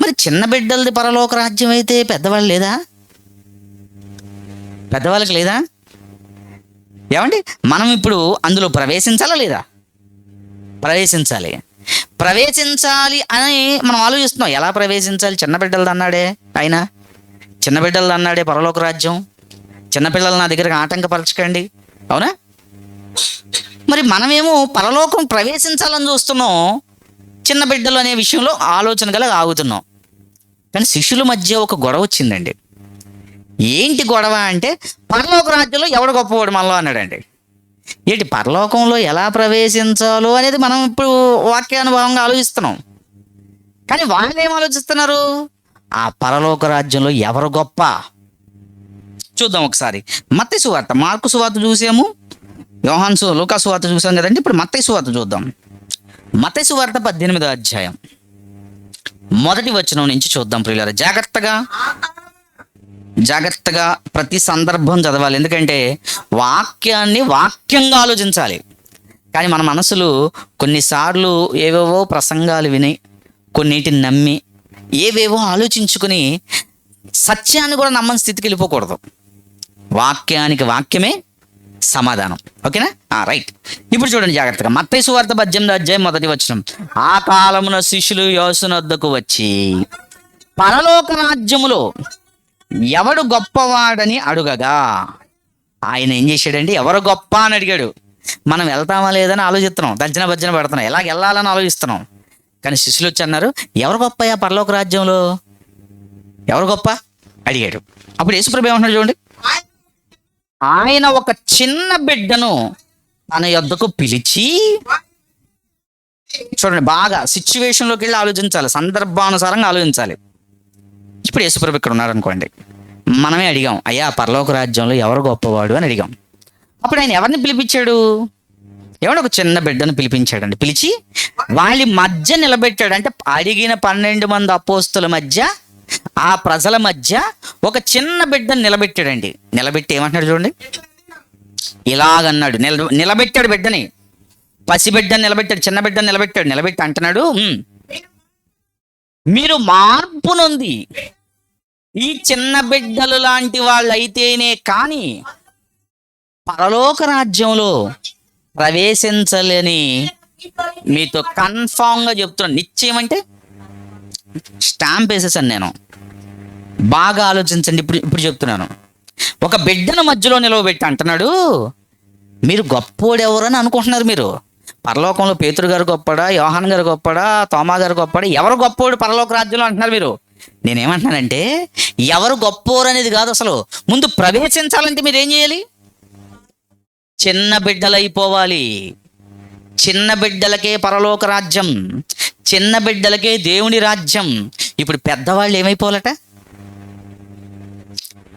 మరి చిన్న బిడ్డలది పరలోక రాజ్యం అయితే పెద్దవాళ్ళు లేదా? పెద్దవాళ్ళకి లేదా? ఏమండి, మనం ఇప్పుడు అందులో ప్రవేశించాలా లేదా? ప్రవేశించాలి. ప్రవేశించాలి అని మనం ఆలోచిస్తున్నాం. ఎలా ప్రవేశించాలి? చిన్న బిడ్డలది అన్నాడే ఆయన, చిన్న బిడ్డలది అన్నాడే పరలోక రాజ్యం. చిన్నపిల్లలు నా దగ్గరకు ఆటంకపరచకండి, అవునా? మరి మనమేమో పరలోకం ప్రవేశించాలని చూస్తున్నాం, చిన్న బిడ్డలు అనే విషయంలో ఆలోచన గల ఆగుతున్నాం. కానీ శిష్యుల మధ్య ఒక గొడవ వచ్చిందండి. ఏంటి గొడవ అంటే, పరలోక రాజ్యంలో ఎవడు గొప్పవాడు మనలో అన్నాడండి. ఏంటి, పరలోకంలో ఎలా ప్రవేశించాలో అనేది మనం ఇప్పుడు వాక్యానుభవంగా ఆలోచిస్తున్నాం. కానీ వాళ్ళు ఏం ఆలోచిస్తున్నారు? ఆ పరలోక రాజ్యంలో ఎవరు గొప్ప చూద్దాం ఒకసారి. మత్తయి సువార్త, మార్కు సువార్త చూసాము, లూకా సువార్త చూసాం కదండి. ఇప్పుడు మత్తయి సువార్త చూద్దాం. మత్తయి సువార్త 18వ అధ్యాయం 1వ వచనం నుంచి చూద్దాం ప్రియులారా. జాగ్రత్తగా ప్రతి సందర్భం చదవాలి, ఎందుకంటే వాక్యాన్ని వాక్యంగా ఆలోచించాలి. కానీ మన మనసులు కొన్నిసార్లు ఏవేవో ప్రసంగాలు విని, కొన్నిటిని నమ్మి, ఏవేవో ఆలోచించుకుని సత్యాన్ని కూడా నమ్మని స్థితికి వెళ్ళిపోకూడదు. వాక్యానికి వాక్యమే సమాధానం. ఓకేనా? రైట్. ఇప్పుడు చూడండి జాగ్రత్తగా. మత్తయి సువార్త 18వ అధ్యాయం 1వ వచనం. ఆ కాలమున శిష్యులు యేసు వద్దకు వచ్చి, పరలోక రాజ్యములో ఎవడు గొప్పవాడని అడుగగా, ఆయన ఏం చేశాడండి? ఎవరు గొప్ప అని అడిగాడు. మనం వెళ్తామా లేదని ఆలోచిస్తున్నాం, భర్జన పడుతున్నాం, ఎలా వెళ్ళాలని ఆలోచిస్తున్నాం. కానీ శిష్యులు వచ్చి అన్నారు, ఎవరు గొప్పయా పరలోక రాజ్యంలో? ఎవరు గొప్ప అడిగాడు. అప్పుడు యేసుప్రభు ఏమంటున్నాడు చూడండి, ఆయన ఒక చిన్న బిడ్డను తన యొద్దకు పిలిచి, చూడండి బాగా సిచ్యువేషన్లోకి వెళ్ళి ఆలోచించాలి, సందర్భానుసారంగా ఆలోచించాలి. ఇప్పుడు యేసుప్రభు ఇక్కడ ఉన్నారు అనుకోండి, మనమే అడిగాం, అయ్యా పరలోక రాజ్యంలో ఎవరు గొప్పవాడు అని అడిగాం. అప్పుడు ఆయన ఎవరిని పిలిపించాడు? ఎవడో ఒక చిన్న బిడ్డను పిలిపించాడండి. పిలిచి వాళ్ళ మధ్య నిలబెట్టాడు. అంటే అడిగిన 12 మంది అపోస్తుల మధ్య, ఆ ప్రజల మధ్య ఒక చిన్న బిడ్డను నిలబెట్టాడండి. నిలబెట్టి ఏమంటున్నాడు చూడండి, ఇలాగన్నాడు. నిలబెట్టాడు బిడ్డని, పసిబిడ్డని నిలబెట్టాడు, చిన్న బిడ్డని నిలబెట్టాడు. నిలబెట్టి అంటున్నాడు, మీరు మార్పు నొంది ఈ చిన్న బిడ్డలు లాంటి వాళ్ళు అయితేనే కానీ పరలోక రాజ్యంలో ప్రవేశించలేని మీతో కన్ఫామ్గా చెప్తున్నాను. నిశ్చయం అంటే స్టాంప్ వేసేసాను నేను. బాగా ఆలోచించండి. ఇప్పుడు చెప్తున్నాను. ఒక బిడ్డను మధ్యలో నిలవబెట్టి అంటున్నాడు, మీరు గొప్పోడు ఎవరు అని అనుకుంటున్నారు. మీరు పరలోకంలో పేతురు గారు గొప్పడా, యోహాన్ గారు గొప్పడా, తోమా గారు గొప్పడా, ఎవరు గొప్పోడు పరలోక రాజ్యంలో అంటున్నారు మీరు. నేనేమంటున్నానంటే, ఎవరు గొప్పోరు అనేది కాదు, అసలు ముందు ప్రవేశించాలంటే మీరు ఏం చేయాలి? చిన్న బిడ్డలైపోవాలి. చిన్న బిడ్డలకే పరలోక రాజ్యం, చిన్న బిడ్డలకే దేవుని రాజ్యం. ఇప్పుడు పెద్దవాళ్ళు ఏమైపోవాలట?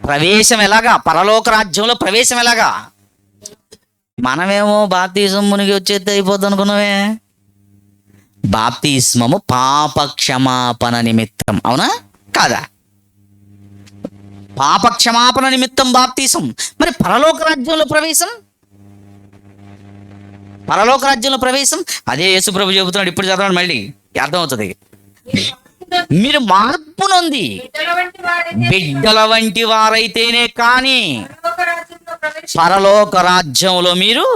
ప్రవేశం ఎలాగా? పరలోక రాజ్యంలో ప్రవేశం ఎలాగా? మనమేమో బాప్తిజం మునిగి వచ్చేది అయిపోద్ది అనుకున్నామే. బాప్తిస్మము పాప క్షమాపణ నిమిత్తం, అవునా కాదా? పాప క్షమాపణ నిమిత్తం బాప్తిసం. మరి పరలోక రాజ్యంలో ప్రవేశం, పరలోక రాజ్యంలో ప్రవేశం అదే యేసుప్రభు చెబుతున్నాడు. ఇప్పుడు చదవండి, మళ్ళీ అర్థమవుతుంది. మీరు మార్పు నొంది బిడ్డల వంటి వారైతేనే కానీ పరలోక రాజ్యంలో మీరు.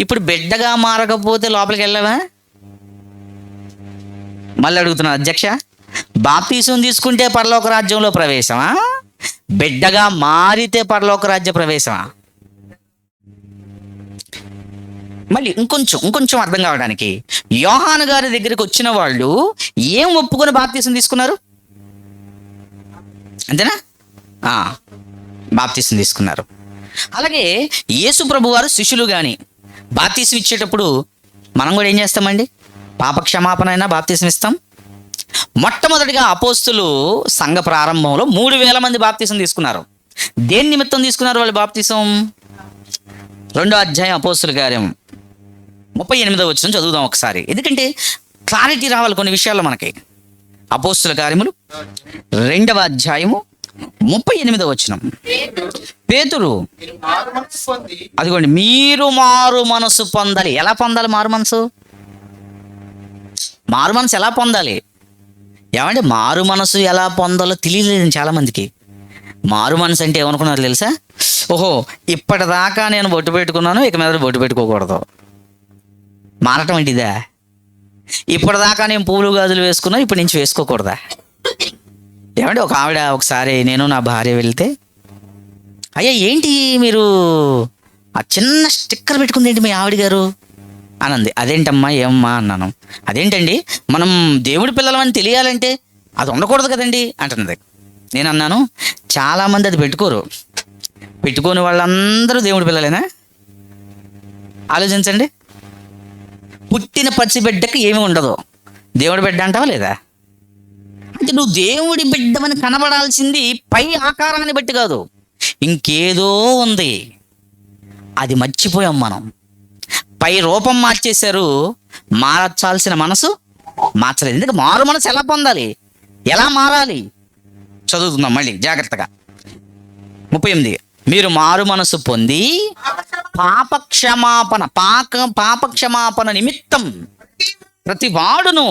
ఇప్పుడు బిడ్డగా మారకపోతే లోపలికి వెళ్ళవా? మళ్ళీ అడుగుతున్నా అధ్యక్ష, బాప్తీసం తీసుకుంటే పరలోక రాజ్యంలో ప్రవేశమా, బిడ్డగా మారితే పరలోక రాజ్య ప్రవేశమా? మళ్ళీ ఇంకొంచెం అర్థం కావడానికి, యోహాను గారి దగ్గరికి వచ్చిన వాళ్ళు ఏం ఒప్పుకొని బాప్తీసం తీసుకున్నారు? అంతేనా? బాప్తీసం తీసుకున్నారు. అలాగే యేసు ప్రభు వారు శిష్యులు కానీ బాప్తీసం ఇచ్చేటప్పుడు మనం కూడా ఏం చేస్తామండి? పాప క్షమాపణ అయినా బాప్తీసం ఇస్తాం. మొట్టమొదటిగా అపోస్తులు సంఘ ప్రారంభంలో 3000 మంది బాప్తీసం తీసుకున్నారు. దేని నిమిత్తం తీసుకున్నారు వాళ్ళు బాప్తీసం? 2వ అధ్యాయం అపోస్తుల కార్యం 38వ వచనం చదువుదాం ఒకసారి, ఎందుకంటే క్లారిటీ రావాలి కొన్ని విషయాల్లో మనకి. అపోస్తుల కార్యములు 2వ అధ్యాయము 38వ వచనం. పేతురు, అదిగోండి, మీరు మారు మనసు పొందాలి. ఎలా పొందాలి మారు మనసు? మారు మనసు ఎలా పొందాలి? ఏమంటే మారు మనసు ఎలా పొందాలో తెలియలేదు చాలా మందికి. మారు మనసు అంటే ఏమనుకున్నారు తెలుసా? ఓహో, ఇప్పటిదాకా నేను బొట్టు పెట్టుకున్నాను, ఇక మీద బొట్టు పెట్టుకోకూడదు. మారటం అంటే ఇదా? ఇప్పటిదాకా నేను పూలు గాజులు వేసుకున్నా, ఇప్పటి నుంచి వేసుకోకూడదా? ఏమంటే ఒక ఆవిడ ఒకసారి నేను నా భార్య వెళ్తే, అయ్యా ఏంటి మీరు ఆ చిన్న స్టిక్కర్ పెట్టుకుంది ఏంటి మీ ఆవిడ గారు అని అంది. అదేంటమ్మా ఏమమ్మా అన్నాను. అదేంటండి, మనం దేవుడి పిల్లలమని తెలియాలంటే అది ఉండకూడదు కదండి అంటున్నది. నేను అన్నాను, చాలామంది అది పెట్టుకోరు. పెట్టుకోని వాళ్ళందరూ దేవుడి పిల్లలేనా? ఆలోచించండి. పుట్టిన పసిబిడ్డకి ఏమీ ఉండదు, దేవుడి బిడ్డ అంటావా లేదా? అంటే నువ్వు దేవుడి బిడ్డమని కనబడాల్సింది పై ఆకారాన్ని బట్టి కాదు, ఇంకేదో ఉంది. అది మర్చిపోయాం మనం. పై రూపం మార్చేశారు, మార్చాల్సిన మనసు మార్చలేదు. ఎందుకంటే మారు మనసు ఎలా పొందాలి, ఎలా మారాలి చదువుతుందాం మళ్ళీ జాగ్రత్తగా. 38. మీరు మారు మనసు పొంది పాపక్షమాపణ నిమిత్తం ప్రతి వాడును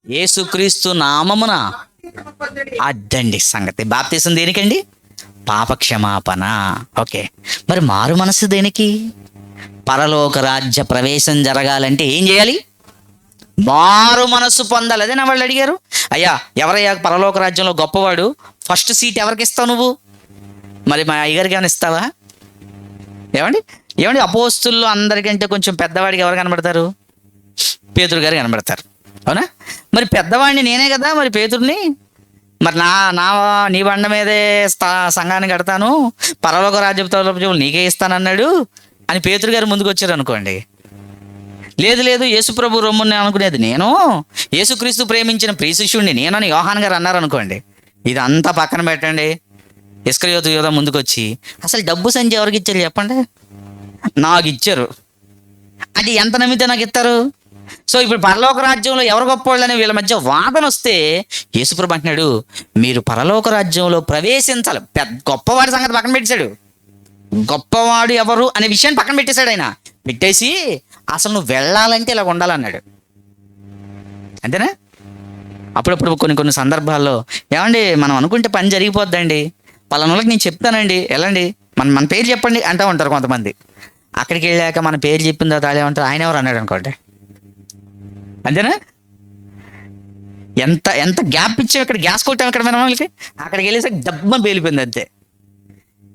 యేసుక్రీస్తు నామమున. అద్దండి సంగతి. బాప్తీసం దేనికండి? పాపక్షమాపణ. ఓకే, మరి మారు మనసు దేనికి? పరలోక రాజ్య ప్రవేశం జరగాలంటే ఏం చేయాలి? మారు మనసు పొందాలి. అదే నా వాళ్ళు అడిగారు, అయ్యా ఎవరయ్యా పరలోక రాజ్యంలో గొప్పవాడు, ఫస్ట్ సీట్ ఎవరికి ఇస్తావు నువ్వు? మరి మా అయ్యగారికి ఏమైనా ఇస్తావా? ఏమండి అపోస్తుల్లో అందరికంటే కొంచెం పెద్దవాడికి ఎవరు కనబడతారు? పేతురు గారు కనబడతారు, అవునా? మరి పెద్దవాడిని నేనే కదా, మరి పేతుర్ని మరి నీ బండ మీదే సంఘాన్ని కడతాను, పరలోక రాజ్యం నీకే ఇస్తానన్నాడు అని పేతురు గారు ముందుకు వచ్చారు అనుకోండి. లేదు యేసుప్రభు రొమ్ముని అనుకునేది నేను, యేసుక్రీస్తు ప్రేమించిన ప్రియశిష్యుడిని నేనని యోహాన్ గారు అన్నారు అనుకోండి. ఇదంతా పక్కన పెట్టండి. ఇస్కరియోతు యోధ ముందుకు వచ్చి, అసలు డబ్బు సంచి ఎవరికి ఇచ్చారు చెప్పండి? నాకు ఇచ్చారు. అంటే ఎంత నమ్మితే నాకు ఇస్తారు? సో ఇప్పుడు పరలోక రాజ్యంలో ఎవరు గొప్పవాళ్ళు అని వీళ్ళ మధ్య వాదన వస్తే యేసుప్రభు అంటున్నాడు, మీరు పరలోక రాజ్యంలో ప్రవేశించాలి. గొప్పవాడి సంగతి పక్కన పెట్టేశాడు. గొప్పవాడు ఎవరు అనే విషయాన్ని పక్కన పెట్టేశాడు. ఆయన పెట్టేసి అసలు నువ్వు వెళ్ళాలంటే ఇలా ఉండాలన్నాడు. అంతేనా? అప్పుడప్పుడు కొన్ని సందర్భాల్లో ఏమండి మనం అనుకుంటే పని జరిగిపోద్దండి, పలానోళ్ళకి నేను చెప్తానండి వెళ్ళండి, మన పేరు చెప్పండి అంటూ ఉంటారు కొంతమంది. అక్కడికి వెళ్ళాక మన పేరు చెప్పిన తర్వాత ఏమంటారు, ఆయన ఎవరు అన్నాడు అనుకోండి. అంతేనా? ఎంత గ్యాప్ ఇచ్చాం, ఇక్కడ గ్యాస్ కొట్టాం ఇక్కడ మన వాళ్ళకి, అక్కడికి వెళ్ళేసరికి డబ్బని పేలిపోయింది అంతే.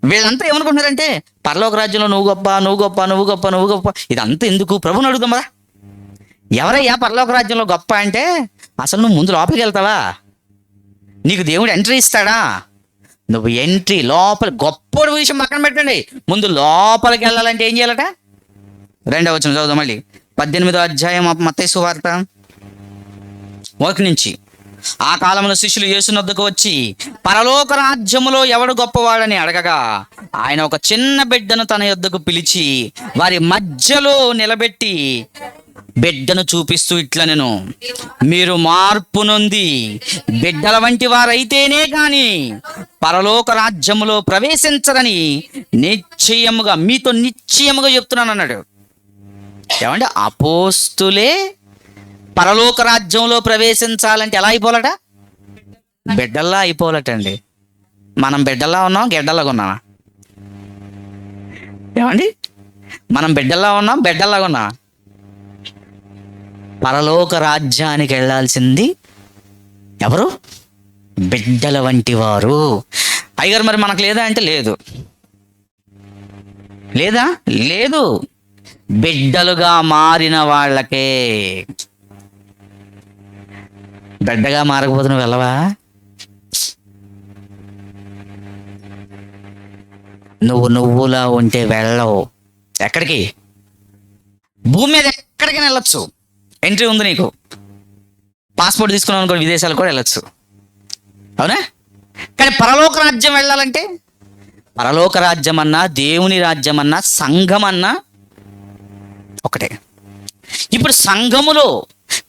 వీళ్ళంతా ఏమనుకుంటున్నారంటే పరలోక రాజ్యంలో నువ్వు గొప్ప, ఇదంతా ఎందుకు ప్రభుని అడుగుదాం కదా. ఎవరయ్యా పరలోక రాజ్యంలో గొప్ప అంటే, అసలు నువ్వు ముందు లోపలికి వెళ్తావా? నీకు దేవుడు ఎంట్రీ ఇస్తాడా? నువ్వు ఎంట్రీ లోపల గొప్ప విషయం పక్కన పెట్టండి, ముందు లోపలికి వెళ్ళాలంటే ఏం చేయాలట? 2వ వచనం చదువుదాం మళ్ళీ. 18వ అధ్యాయం మత్తయి సువార్త 1 నుంచి. ఆ కాలంలో శిష్యులు యేసు వద్దకు వచ్చి పరలోక రాజ్యములో ఎవడు గొప్పవాడని అడగగా, ఆయన ఒక చిన్న బిడ్డను తన యొద్దకు పిలిచి వారి మధ్యలో నిలబెట్టి బిడ్డను చూపిస్తూ ఇట్లనెను, మీరు మార్పు నొంది బిడ్డల వంటి వారైతేనే కాని పరలోక రాజ్యములో ప్రవేశించరని మీతో నిశ్చయముగా చెప్తున్నాను అన్నాడు. ఏమంటే అపోస్తులే పరలోక రాజ్యంలో ప్రవేశించాలంటే ఎలా అయిపోవాలట? బిడ్డల్లా అయిపోవాలటండి. మనం బిడ్డల్లా ఉన్నాం, గెడ్డల్లాగా ఉన్నామా? ఏమండి మనం బిడ్డల్లా ఉన్నాం, బిడ్డల్లాగా ఉన్నామా? పరలోక రాజ్యానికి వెళ్ళాల్సింది ఎవరు? బిడ్డల వంటి వారు. అయ్యగారు మరి మనకు లేదా అంటే లేదు. లేదా? లేదు. బిడ్డలుగా మారిన వాళ్ళకే. బిడ్డగా మారకపోతే నువ్వు వెళ్ళవా? నువ్వులా ఉంటే వెళ్ళవు. ఎక్కడికి? భూమి మీద ఎక్కడికైనా వెళ్ళొచ్చు, ఎంట్రీ ఉంది నీకు. పాస్పోర్ట్ తీసుకున్నావు అనుకో, విదేశాలు కూడా వెళ్ళొచ్చు, అవునా? కానీ పరలోక రాజ్యం వెళ్ళాలంటే, పరలోక రాజ్యం అన్నా దేవుని రాజ్యం అన్నా సంఘం అన్నా ఒకటే. ఇప్పుడు సంఘములో,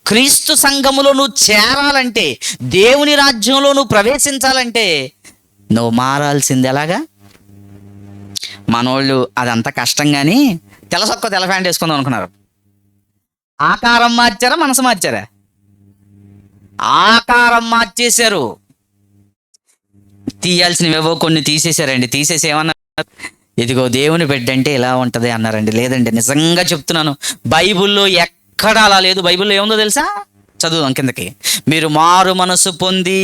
క్రీస్తు సంఘములో నువ్వు చేరాలంటే, దేవుని రాజ్యంలో నువ్వు ప్రవేశించాలంటే నువ్వు మారాల్సింది ఎలాగా? మనోళ్ళు అదంతా కష్టం కానీ తెల్ల ప్యాంట్ వేసుకుందాం అనుకున్నారు. ఆకారం మార్చారా, మనసు మార్చారా? ఆకారం మార్చేశారు. తీయాల్సినవేవో కొన్ని తీసేశారండి. తీసేసి ఏమన్నా, ఇదిగో దేవుని బిడ్డ అంటే ఇలా ఉంటది అన్నారండి. లేదండి, నిజంగా చెప్తున్నాను, బైబిల్లో ఎక్కడా అలా లేదు. బైబిల్లో ఏముందో తెలుసా? చదువుదాం కిందకి. మీరు మారు మనసు పొంది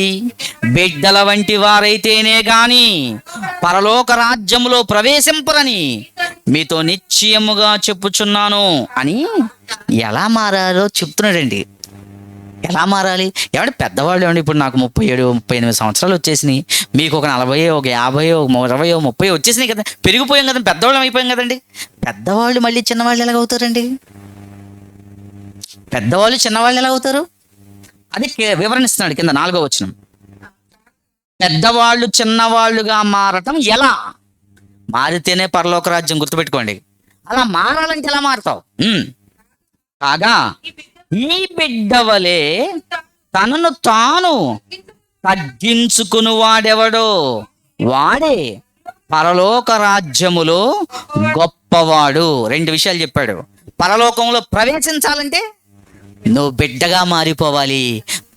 బిడ్డల వంటి వారైతేనే గాని పరలోక రాజ్యములో ప్రవేశింపరని మీతో నిశ్చయముగా చెప్పుచున్నాను అని ఎలా మారాలో చెప్తున్నాడండి. ఎలా మారాలి? ఏమంటే పెద్దవాళ్ళు ఏమండి, ఇప్పుడు నాకు 37, 38 సంవత్సరాలు వచ్చేసినాయి, మీకు ఒక 40, ఒక 50, ఒక 20, 30 వచ్చేసినాయి కదా, పెరిగిపోయాం కదండి, పెద్దవాళ్ళం అయిపోయాం కదండి. పెద్దవాళ్ళు మళ్ళీ చిన్నవాళ్ళు ఎలాగవుతారండి? పెద్దవాళ్ళు చిన్నవాళ్ళు ఎలా అవుతారు? అది వివరణిస్తున్నాడు కింద 4వ వచనం. పెద్దవాళ్ళు చిన్నవాళ్ళుగా మారటం ఎలా? మారితేనే పరలోక రాజ్యం, గుర్తుపెట్టుకోండి. అలా మారాలంటే ఎలా మారుతావు? కాగా ఈ బిడ్డ వలె తనను తాను తగ్గించుకుని వాడెవడో వాడే పరలోక రాజ్యములో గొప్పవాడు. 2 విషయాలు చెప్పాడు. పరలోకంలో ప్రవేశించాలంటే నువ్వు బిడ్డగా మారిపోవాలి.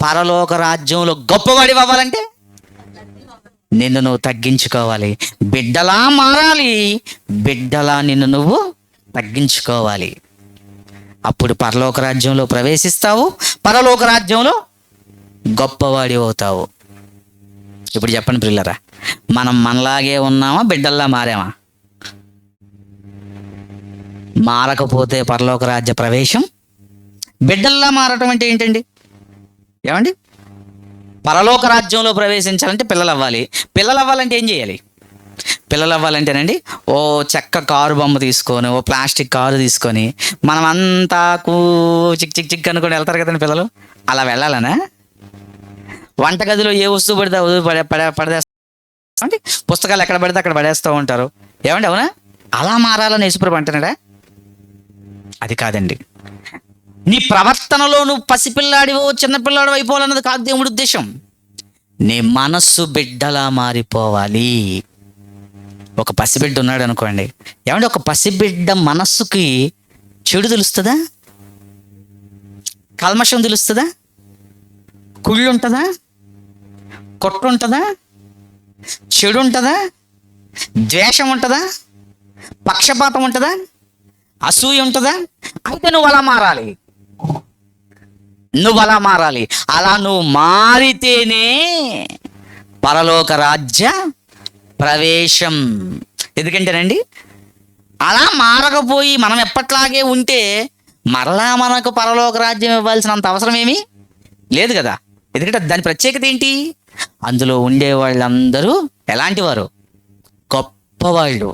పరలోక రాజ్యంలో గొప్పవాడి అవ్వాలంటే నిన్ను నువ్వు తగ్గించుకోవాలి. బిడ్డలా మారాలి, బిడ్డలా నిన్ను నువ్వు తగ్గించుకోవాలి. అప్పుడు పరలోక రాజ్యంలో ప్రవేశిస్తావు, పరలోక రాజ్యంలో గొప్పవాడి అవుతావు. ఇప్పుడు చెప్పండి ప్రియులరా, మనం మనలాగే ఉన్నామా, బిడ్డల్లా మారామా? మారకపోతే పరలోక రాజ్య ప్రవేశం. బిడ్డల్లా మారటం అంటే ఏంటండి? ఏమండి, పరలోక రాజ్యంలో ప్రవేశించాలంటే పిల్లలు అవ్వాలి. పిల్లలు అవ్వాలంటే ఏం చేయాలి? పిల్లలు అవ్వాలంటేనండి, ఓ చెక్క కారు బొమ్మ తీసుకొని, ఓ ప్లాస్టిక్ కారు తీసుకొని మనం అంతా చిక్ చిక్ చిక్ అనుకొని వెళ్తారు కదండి పిల్లలు. అలా వెళ్ళాలనా? వంటగదిలో ఏ వస్తువు పడితే పడేస్తా, పుస్తకాలు ఎక్కడ పడితే అక్కడ పడేస్తూ ఉంటారు. ఏమండి, అవునా? అలా మారాలని యేసుప్రభు అంటున్నాడా? అది కాదండి. నీ ప్రవర్తనలో నువ్వు పసిపిల్లాడివో చిన్నపిల్లాడు అయిపోవాలన్నది కాదు దేవుడి ఉద్దేశం. నీ మనస్సు బిడ్డలా మారిపోవాలి. ఒక పసిబిడ్డ ఉన్నాడు అనుకోండి, ఏమంటే ఒక పసిబిడ్డ మనస్సుకి చెడు తెలుస్తుందా? కల్మషం తెలుస్తుందా? కుళ్ళు ఉంటుందా? కొట్టు ఉంటుందా? చెడు ఉంటుందా? ద్వేషం ఉంటుందా? పక్షపాతం ఉంటుందా? అసూయ ఉంటుందా? అయితే నువ్వు అలా మారాలి. అలా నువ్వు మారితేనే పరలోక రాజ్య ప్రవేశం. ఎందుకంటేనండి, అలా మారకపోయి మనం ఎప్పట్లాగే ఉంటే మరలా మనకు పరలోక రాజ్యం ఇవ్వాల్సినంత అవసరం ఏమీ లేదు కదా. ఎందుకంటే దాని ప్రత్యేకత ఏంటి? అందులో ఉండే వాళ్ళందరూ ఎలాంటి వారు? గొప్పవాళ్ళు.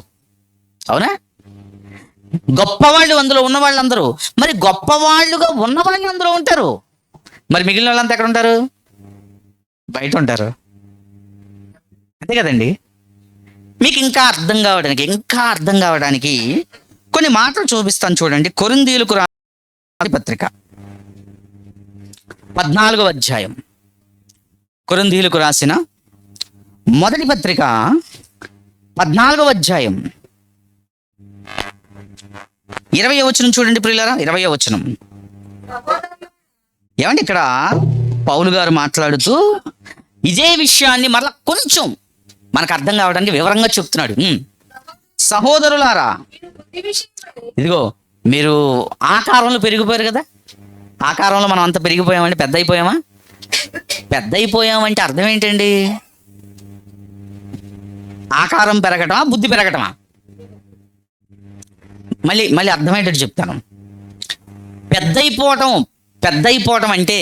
అవునా? గొప్పవాళ్ళు అందులో ఉన్న వాళ్ళందరూ. మరి గొప్పవాళ్ళుగా ఉన్న వాళ్ళు అందులో ఉంటారు. మరి మిగిలిన వాళ్ళంతా ఎక్కడ ఉంటారు? బయట ఉంటారు. అంతే కదండి. మీకు ఇంకా అర్థం కావడానికి కొన్ని మాటలు చూపిస్తాను చూడండి. కొరింథీయులకు రాసిన పత్రిక 14వ అధ్యాయం. కొరింథీయులకు రాసిన మొదటి పత్రిక 14వ అధ్యాయం 20వ వచనం చూడండి ప్రియులారా. 20వ వచనం. ఏమండి, ఇక్కడ పౌలు గారు మాట్లాడుతూ ఇదే విషయాన్ని మరలా కొంచెం మనకు అర్థం కావడానికి వివరంగా చెప్తున్నాడు. సహోదరులారా, ఇదిగో మీరు ఆకారంలో పెరిగిపోయారు కదా. ఆకారంలో మనం అంత పెరిగిపోయామంటే పెద్ద అయిపోయామంటే అర్థం ఏంటండి? ఆకారం పెరగటమా, బుద్ధి పెరగటమా? మళ్ళీ అర్థమయ్యేటట్టు చెప్తాను. పెద్ద అయిపోవటం అంటే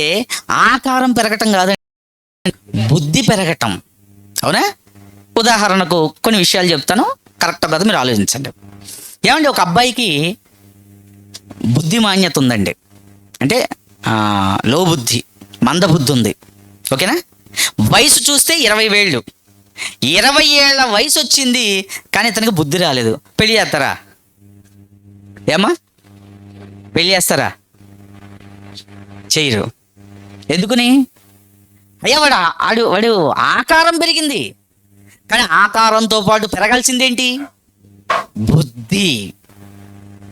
ఆకారం పెరగటం కాదు, బుద్ధి పెరగటం. అవునా? ఉదాహరణకు కొన్ని విషయాలు చెప్తాను, కరెక్ట్ కదా, మీరు ఆలోచించండి. ఏమండి, ఒక అబ్బాయికి బుద్ధిమాన్యత ఉందండి, అంటే లో బుద్ధి, మందబుద్ధి ఉంది. ఓకేనా? వయసు చూస్తే 20 ఏళ్ళు, 20 ఏళ్ల వయసు వచ్చింది, కానీ ఇతనికి బుద్ధి రాలేదు. పెళ్లి చేస్తారా? ఏమ్మా, పెళ్లి చేస్తారా? చేయరు. ఎందుకుని? అయ్యా, వాడు ఆకారం పెరిగింది కానీ ఆకారంతో పాటు పెరగాల్సిందేంటి? బుద్ధి.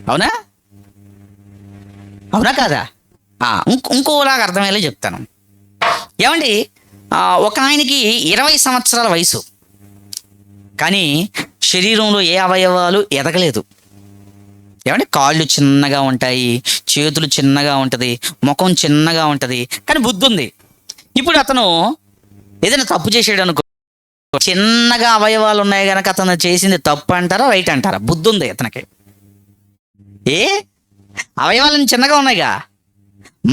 అవునా? అవునా కాదా? ఇంకోలాగా అర్థమయ్యేలా చెప్తాను. ఏమండి, ఒక ఆయనకి 20 సంవత్సరాల వయసు, కానీ శరీరంలో ఏ అవయవాలు ఎదగలేదు. ఏమంటే కాళ్ళు చిన్నగా ఉంటాయి, చేతులు చిన్నగా ఉంటుంది, ముఖం చిన్నగా ఉంటుంది, కానీ బుద్ధి ఉంది. ఇప్పుడు అతను ఏదైనా తప్పు చేసాడు అనుకో, చిన్నగా అవయవాలు ఉన్నాయి కనుక అతను చేసింది తప్పు అంటారా రైట్ అంటారా? బుద్ధి ఉంది అతనికి. అవయవాలను చిన్నగా ఉన్నాయిగా,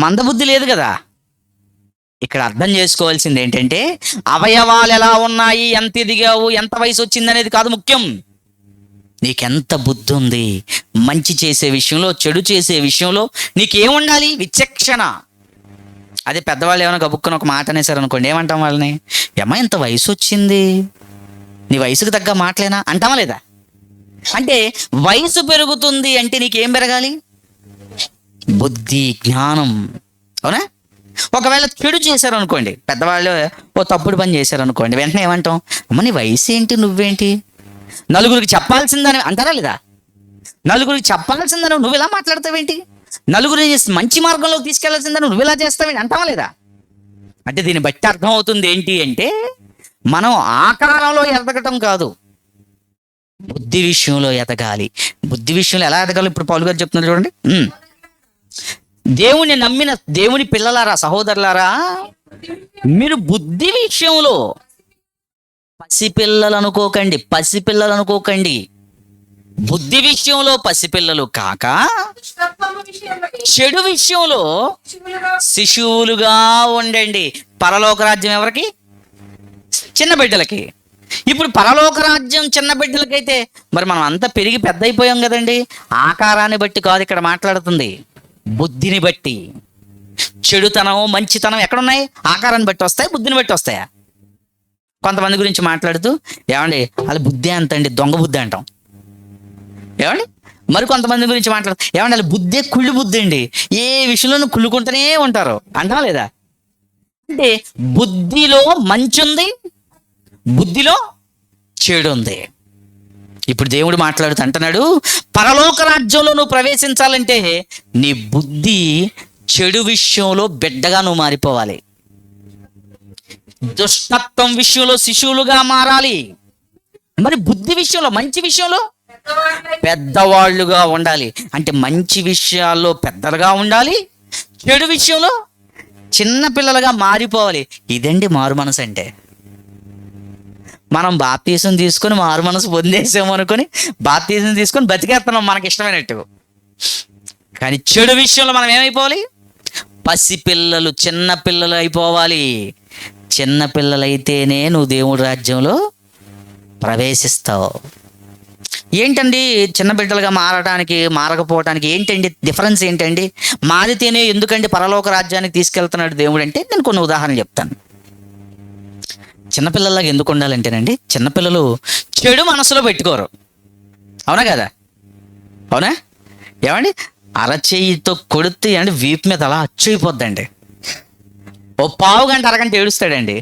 మందబుద్ధి లేదు కదా. ఇక్కడ అర్థం చేసుకోవాల్సింది ఏంటంటే అవయవాలు ఎలా ఉన్నాయి, ఎంత ఎదిగావు, ఎంత వయసు వచ్చింది అనేది కాదు ముఖ్యం. నీకెంత బుద్ధి ఉంది. మంచి చేసే విషయంలో, చెడు చేసే విషయంలో నీకేముండాలి? విచక్షణ. అదే పెద్దవాళ్ళు ఏమైనా గబుక్కుని ఒక మాట అనేసారు అనుకోండి, ఏమంటాం వాళ్ళని? ఏమా ఇంత వయసు వచ్చింది, నీ వయసుకు తగ్గ మాటలేనా అంటామా లేదా? అంటే వయసు పెరుగుతుంది అంటే నీకేం పెరగాలి? బుద్ధి, జ్ఞానం. అవునా? ఒకవేళ చెడు చేశారు అనుకోండి, పెద్దవాళ్ళు ఓ తప్పుడు పని చేశారు అనుకోండి, వెంటనే ఏమంటాం? అమ్మ నీ వయసు ఏంటి, నువ్వేంటి, నలుగురికి చెప్పాల్సిందని అంటారా లేదా? నలుగురికి చెప్పాల్సిందని నువ్వు ఇలా మాట్లాడతావేంటి, నలుగురిని మంచి మార్గంలోకి తీసుకెళ్లాల్సిందని నువ్వు ఇలా చేస్తావేంటి అంటావా లేదా? అంటే దీన్ని బట్టి అర్థం అవుతుంది ఏంటి అంటే మనం ఆకారంలో ఎదగటం కాదు, బుద్ధి విషయంలో ఎదగాలి. బుద్ధి విషయంలో ఎలా ఎదగాలి ఇప్పుడు పౌలు గారు చెప్తున్నారు చూడండి. దేవుని నమ్మిన దేవుని పిల్లలారా, సహోదరులారా, మీరు బుద్ధి విషయంలో పసిపిల్లలు అనుకోకండి. బుద్ధి విషయంలో పసిపిల్లలు కాక చెడు విషయంలో శిశువులుగా ఉండండి. పరలోక రాజ్యం ఎవరికి? చిన్న బిడ్డలకి. ఇప్పుడు పరలోక రాజ్యం చిన్న బిడ్డలకైతే మరి మనం అంతా పెరిగి పెద్ద అయిపోయాం కదండి. ఆకారాన్ని బట్టి కాదు ఇక్కడ మాట్లాడుతుంది, బుద్ధిని బట్టి. చెడుతనం, మంచితనం ఎక్కడున్నాయి? ఆకారాన్ని బట్టి వస్తాయి, బుద్ధిని బట్టి వస్తాయా? కొంతమంది గురించి మాట్లాడుతూ ఏమండి వాళ్ళ బుద్ధి ఎంత అండి, దొంగ బుద్ధి అంటాం. ఏమండి మరి కొంతమంది గురించి మాట్లాడుతూ ఏమండి వాళ్ళ బుద్ధి కుళ్ళు బుద్ధి అండి, ఏ విషయంలోనూ కుళ్ళుకుంటూనే ఉంటారు అంటాం లేదా? అంటే బుద్ధిలో మంచి ఉంది, బుద్ధిలో చెడు ఉంది. ఇప్పుడు దేవుడు మాట్లాడుతూ అంటున్నాడు, పరలోక రాజ్యంలో నువ్వు ప్రవేశించాలంటే నీ బుద్ధి చెడు విషయంలో బిడ్డగా నువ్వు మారిపోవాలి, దుష్టత్వం విషయంలో శిశువులుగా మారాలి. మరి బుద్ధి విషయంలో, మంచి విషయంలో పెద్దవాళ్ళుగా ఉండాలి. అంటే మంచి విషయాల్లో పెద్దలుగా ఉండాలి, చెడు విషయంలో చిన్న పిల్లలుగా మారిపోవాలి. ఇదండి మారు మనసు అంటే. మనం బాప్తీసం తీసుకొని మారు మనసు పొందేసాము అనుకొని బాప్తీసం తీసుకొని బతికేస్తున్నాం మనకి ఇష్టమైనట్టు. కానీ చెడు విషయంలో మనం ఏమైపోవాలి? పసిపిల్లలు, చిన్న పిల్లలు అయిపోవాలి. చిన్న పిల్లలైతేనే నువ్వు దేవుడి రాజ్యంలో ప్రవేశిస్తావు. ఏంటండి చిన్న బిడ్డలుగా మారకపోవటానికి ఏంటండి డిఫరెన్స్ ఏంటండి? మారితేనే ఎందుకండి పరలోక రాజ్యానికి తీసుకెళ్తున్నాడు దేవుడు అంటే నేను కొన్ని ఉదాహరణలు చెప్తాను. చిన్నపిల్లలాగా ఎందుకు ఉండాలంటేనండి, చిన్నపిల్లలు చెడు మనసులో పెట్టుకోరు. అవునా కదా? అవునా? ఏమండి అరచేయితో కొడితే అండి వీపు మీద అలా అచ్చయిపోద్దండి. ఓ పావు గంట అరగంట ఏడుస్తాడండి.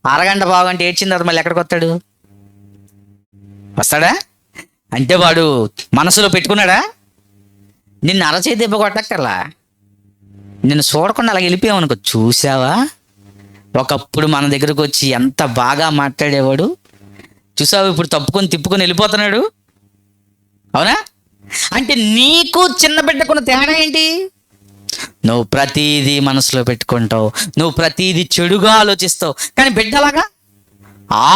అరగంట పావు గంట ఏడ్చిన తర్వాత మళ్ళీ ఎక్కడికి వస్తాడా? అంటే వాడు మనసులో పెట్టుకున్నాడా? నిన్ను అరచేయి దెబ్బ కొట్టక్కర్లా, నిన్ను చూడకుండా అలా వెళ్ళిపోయామనుకో, చూసావా ఒకప్పుడు మన దగ్గరకు వచ్చి ఎంత బాగా మాట్లాడేవాడు, చూసావు ఇప్పుడు తిప్పుకొని వెళ్ళిపోతున్నాడు. అవునా? అంటే నీకు చిన్న బిడ్డకున్న తేడా ఏంటి? నువ్వు ప్రతీదీ మనసులో పెట్టుకుంటావు, నువ్వు ప్రతీదీ చెడుగా ఆలోచిస్తావు. కానీ బిడ్డలాగా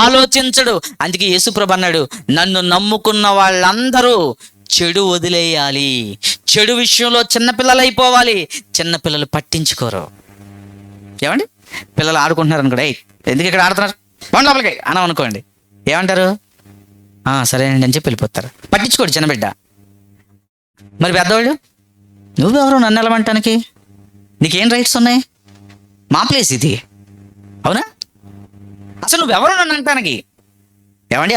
ఆలోచించడు. అందుకే యేసుప్రభు అన్నాడు, నన్ను నమ్ముకున్న వాళ్ళందరూ చెడు వదిలేయాలి, చెడు విషయంలో చిన్నపిల్లలు అయిపోవాలి. చిన్నపిల్లలు పట్టించుకోరు. ఏమండి పిల్లలు ఆడుకుంటున్నారు అనుకోండి, ఎందుకు ఇక్కడ ఆడుతున్నారు బాగుంది లోపలికి అనం అనుకోండి, ఏమంటారు? సరేనండి అని చెప్పి వెళ్ళిపోతారు. పట్టించుకోడు చిన్న బిడ్డ. మరి పెద్దవాళ్ళు, నువ్వెవరు నన్ను వెళ్ళమంటానికి, నీకేం రైట్స్ ఉన్నాయి, మా ప్లేస్ ఇది. అవునా? అసలు నువ్వెవరు నన్ను అంటానికి? ఏమండి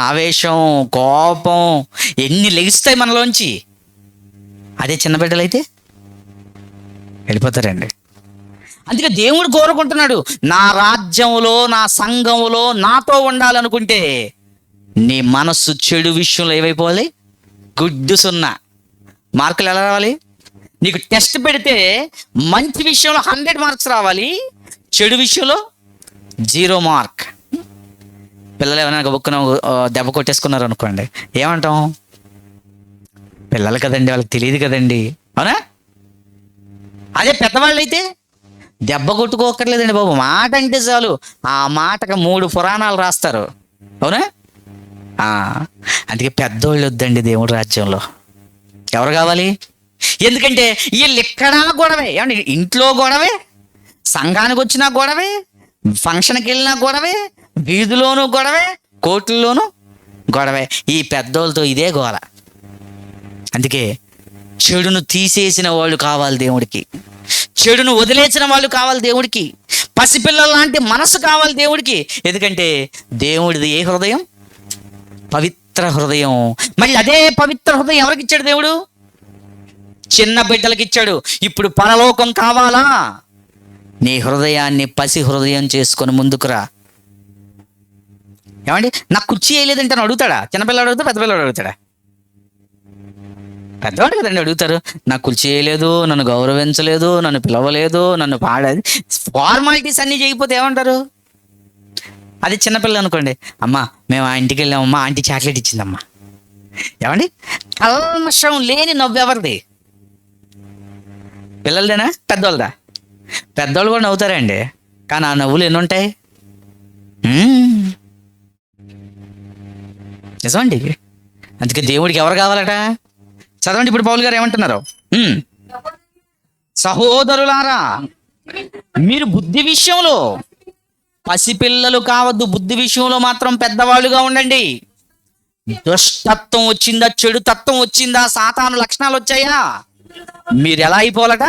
ఆవేశం, కోపం ఎన్ని లెగిస్తాయి మనలోంచి. అదే చిన్న బిడ్డలైతే వెళ్ళిపోతారండి. అందుకే దేవుడు కోరుకుంటున్నాడు, నా రాజ్యంలో నా సంఘములో నాతో ఉండాలనుకుంటే నీ మనస్సు చెడు విషయంలో ఏమైపోవాలి? గుడ్డు సున్నా. మార్కులు ఎలా రావాలి? నీకు టెస్ట్ పెడితే మంచి విషయంలో 100 మార్క్స్ రావాలి, చెడు విషయంలో 0 మార్క్. పిల్లలు ఏమైనా బుక్కున దెబ్బ కొట్టేసుకున్నారు అనుకోండి, ఏమంటాం? పిల్లలు కదండి, వాళ్ళకి తెలియదు కదండి, అవునా? అదే పెద్దవాళ్ళు అయితే దెబ్బ కొట్టుకోకర్లేదండి బాబు, మాట అంటే చాలు ఆ మాటకు 3 పురాణాలు రాస్తారు, అవునా? అందుకే పెద్దోళ్ళు వద్దండి దేవుడి రాజ్యంలో. ఎవరు కావాలి? ఎందుకంటే వీళ్ళు ఎక్కడా గొడవే, ఏమండి, ఇంట్లో గొడవే, సంఘానికి వచ్చినా గొడవే, ఫంక్షన్కి వెళ్ళినా గొడవే, వీధిలోనూ గొడవే, కోర్టుల్లోనూ గొడవే. ఈ పెద్దోళ్ళతో ఇదే గోల. అందుకే చెడును తీసేసిన వాళ్ళు కావాలి దేవుడికి, చెడును వదిలేసిన వాళ్ళు కావాలి దేవుడికి, పసిపిల్లల లాంటి మనసు కావాలి దేవుడికి. ఎందుకంటే దేవుడిది ఏ హృదయం? పవిత్ర హృదయం. మళ్ళీ అదే పవిత్ర హృదయం ఎవరికి ఇచ్చాడు దేవుడు? చిన్న బిడ్డలకి ఇచ్చాడు. ఇప్పుడు పరలోకం కావాలా? నీ హృదయాన్ని పసి హృదయం చేసుకొని ముందుకురా. ఏమండి, నాకు కుర్చీ వేయలేదంటే అని అడుగుతాడా? చిన్నపిల్లడు అడుగుతా, పెద్ద పిల్లడు అడుగుతాడా? పెద్దవాడు కదండి అడుగుతారు. నాకు కుర్చీ వేయలేదు, నన్ను గౌరవించలేదు, నన్ను పిలవలేదు, నన్ను పాడేది, ఫార్మాలిటీస్ అన్నీ చేయకపోతే ఏమంటారు? అది చిన్నపిల్ల అనుకోండి, అమ్మా మేము ఆ ఇంటికి వెళ్ళామమ్మా, ఆంటీ చాక్లెట్ ఇచ్చిందమ్మా. ఏమండి, కల్మషం లేని నవ్వెవరిది? పిల్లలదేనా పెద్దోళ్ళదా? పెద్దోళ్ళు కూడా నవ్వుతారండి, కానీ ఆ నవ్వులు ఎన్ని ఉంటాయి? నిజమండి. అందుకే దేవుడికి ఎవరు కావాలట? చదవండి ఇప్పుడు పౌలు గారు ఏమంటున్నారు. సహోదరులారా, మీరు బుద్ధి విషయంలో పసిపిల్లలు కావద్దు, బుద్ధి విషయంలో మాత్రం పెద్దవాళ్ళుగా ఉండండి. దుష్టత్వం వచ్చిందా, చెడు తత్వం వచ్చిందా, సాతాను లక్షణాలు వచ్చాయా, మీరు ఎలా అయిపోవాలట?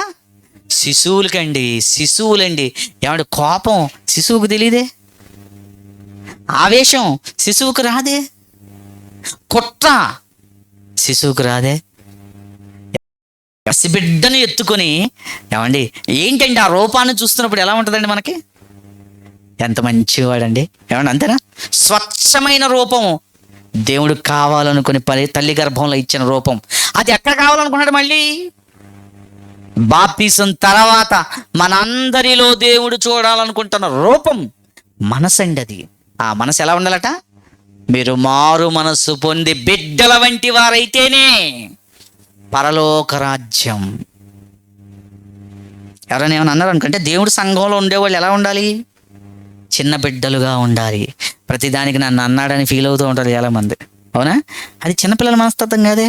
శిశువులకండి, శిశువులండి. ఏమంటే కోపం శిశువుకు తెలియదే, ఆవేశం శిశువుకు రాదే, కుట్ర శిశువుకు రాదే. పసిబిడ్డను ఎత్తుకొని, ఏమండి ఏంటండి ఆ రూపాన్ని చూస్తున్నప్పుడు ఎలా ఉంటుందండి మనకి? ఎంత మంచివాడండి, ఏమండి, అంతేనా? స్వచ్ఛమైన రూపం, దేవుడు కావాలనుకుని తల్లి గర్భంలో ఇచ్చిన రూపం. అది ఎక్కడ కావాలనుకున్నాడు? మళ్ళీ బాప్తిసం తర్వాత మనందరిలో దేవుడు చూడాలనుకుంటున్న రూపం మనసండి. అది ఆ మనసు ఎలా ఉండాలట? మీరు మారు మనస్సు పొంది బిడ్డల వంటి వారైతేనే పరలోక రాజ్యం. ఎవరైనా ఏమైనా అన్నారు అనుకుంటే, దేవుడు సంఘంలో ఉండేవాళ్ళు ఎలా ఉండాలి? చిన్న బిడ్డలుగా ఉండాలి. ప్రతిదానికి నన్ను అన్నాడని ఫీల్ అవుతూ ఉంటారు చాలామంది, అవునా? అది చిన్నపిల్లల మనస్తత్వం కాదే.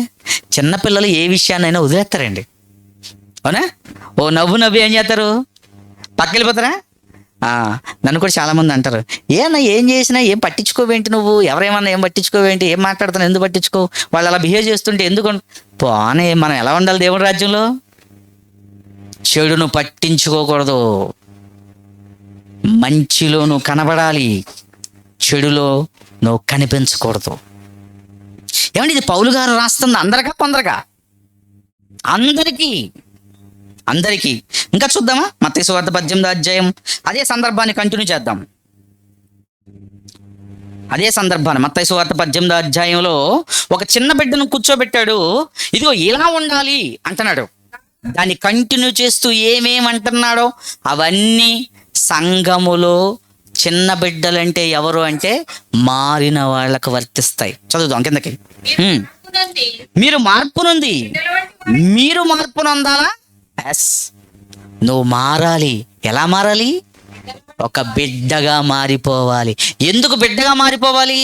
చిన్నపిల్లలు ఏ విషయాన్నైనా వదిలేస్తారండి, అవునా? ఓ నవ్వు ఏం చేస్తారు? పక్కకెళ్ళిపోతారా? నన్ను కూడా చాలామంది అంటారు, ఏమన్నా ఏం చేసినా ఏం పట్టించుకోవేంటి నువ్వు, ఎవరేమన్నా ఏం పట్టించుకోవేంటి, ఏం మాట్లాడుతున్నా ఎందుకు పట్టించుకో, వాళ్ళు అలా బిహేవ్ చేస్తుంటే ఎందుకు? పోనీ, మనం ఎలా ఉండాలి దేవుడి రాజ్యంలో? చెడును పట్టించుకోకూడదు, మంచిలో నువ్వు కనబడాలి, చెడులో నువ్వు కనిపించకూడదు. ఏమండి, ఇది పౌలు గారు రాస్తుంది అందరికా కొందరికా? అందరికీ. ఇంకా చూద్దామా? మత్తయి సువార్త 18వ అధ్యాయం అదే సందర్భాన్ని కంటిన్యూ చేద్దాం. అదే సందర్భాన్ని మత్తయి సువార్త 18వ అధ్యాయంలో ఒక చిన్న బిడ్డను కూర్చోబెట్టాడు. ఇదిగో ఇలా ఉండాలి అంటున్నాడు. దాన్ని కంటిన్యూ చేస్తూ ఏమేమంటున్నాడో అవన్నీ సంఘములో చిన్న బిడ్డలంటే ఎవరు అంటే మారిన వాళ్ళకు వర్తిస్తాయి. చదువుదాం కిందకి. మీరు మార్పు నొందాలా? ఎస్, నువ్వు మారాలి. ఎలా మారాలి? ఒక బిడ్డగా మారిపోవాలి. ఎందుకు బిడ్డగా మారిపోవాలి?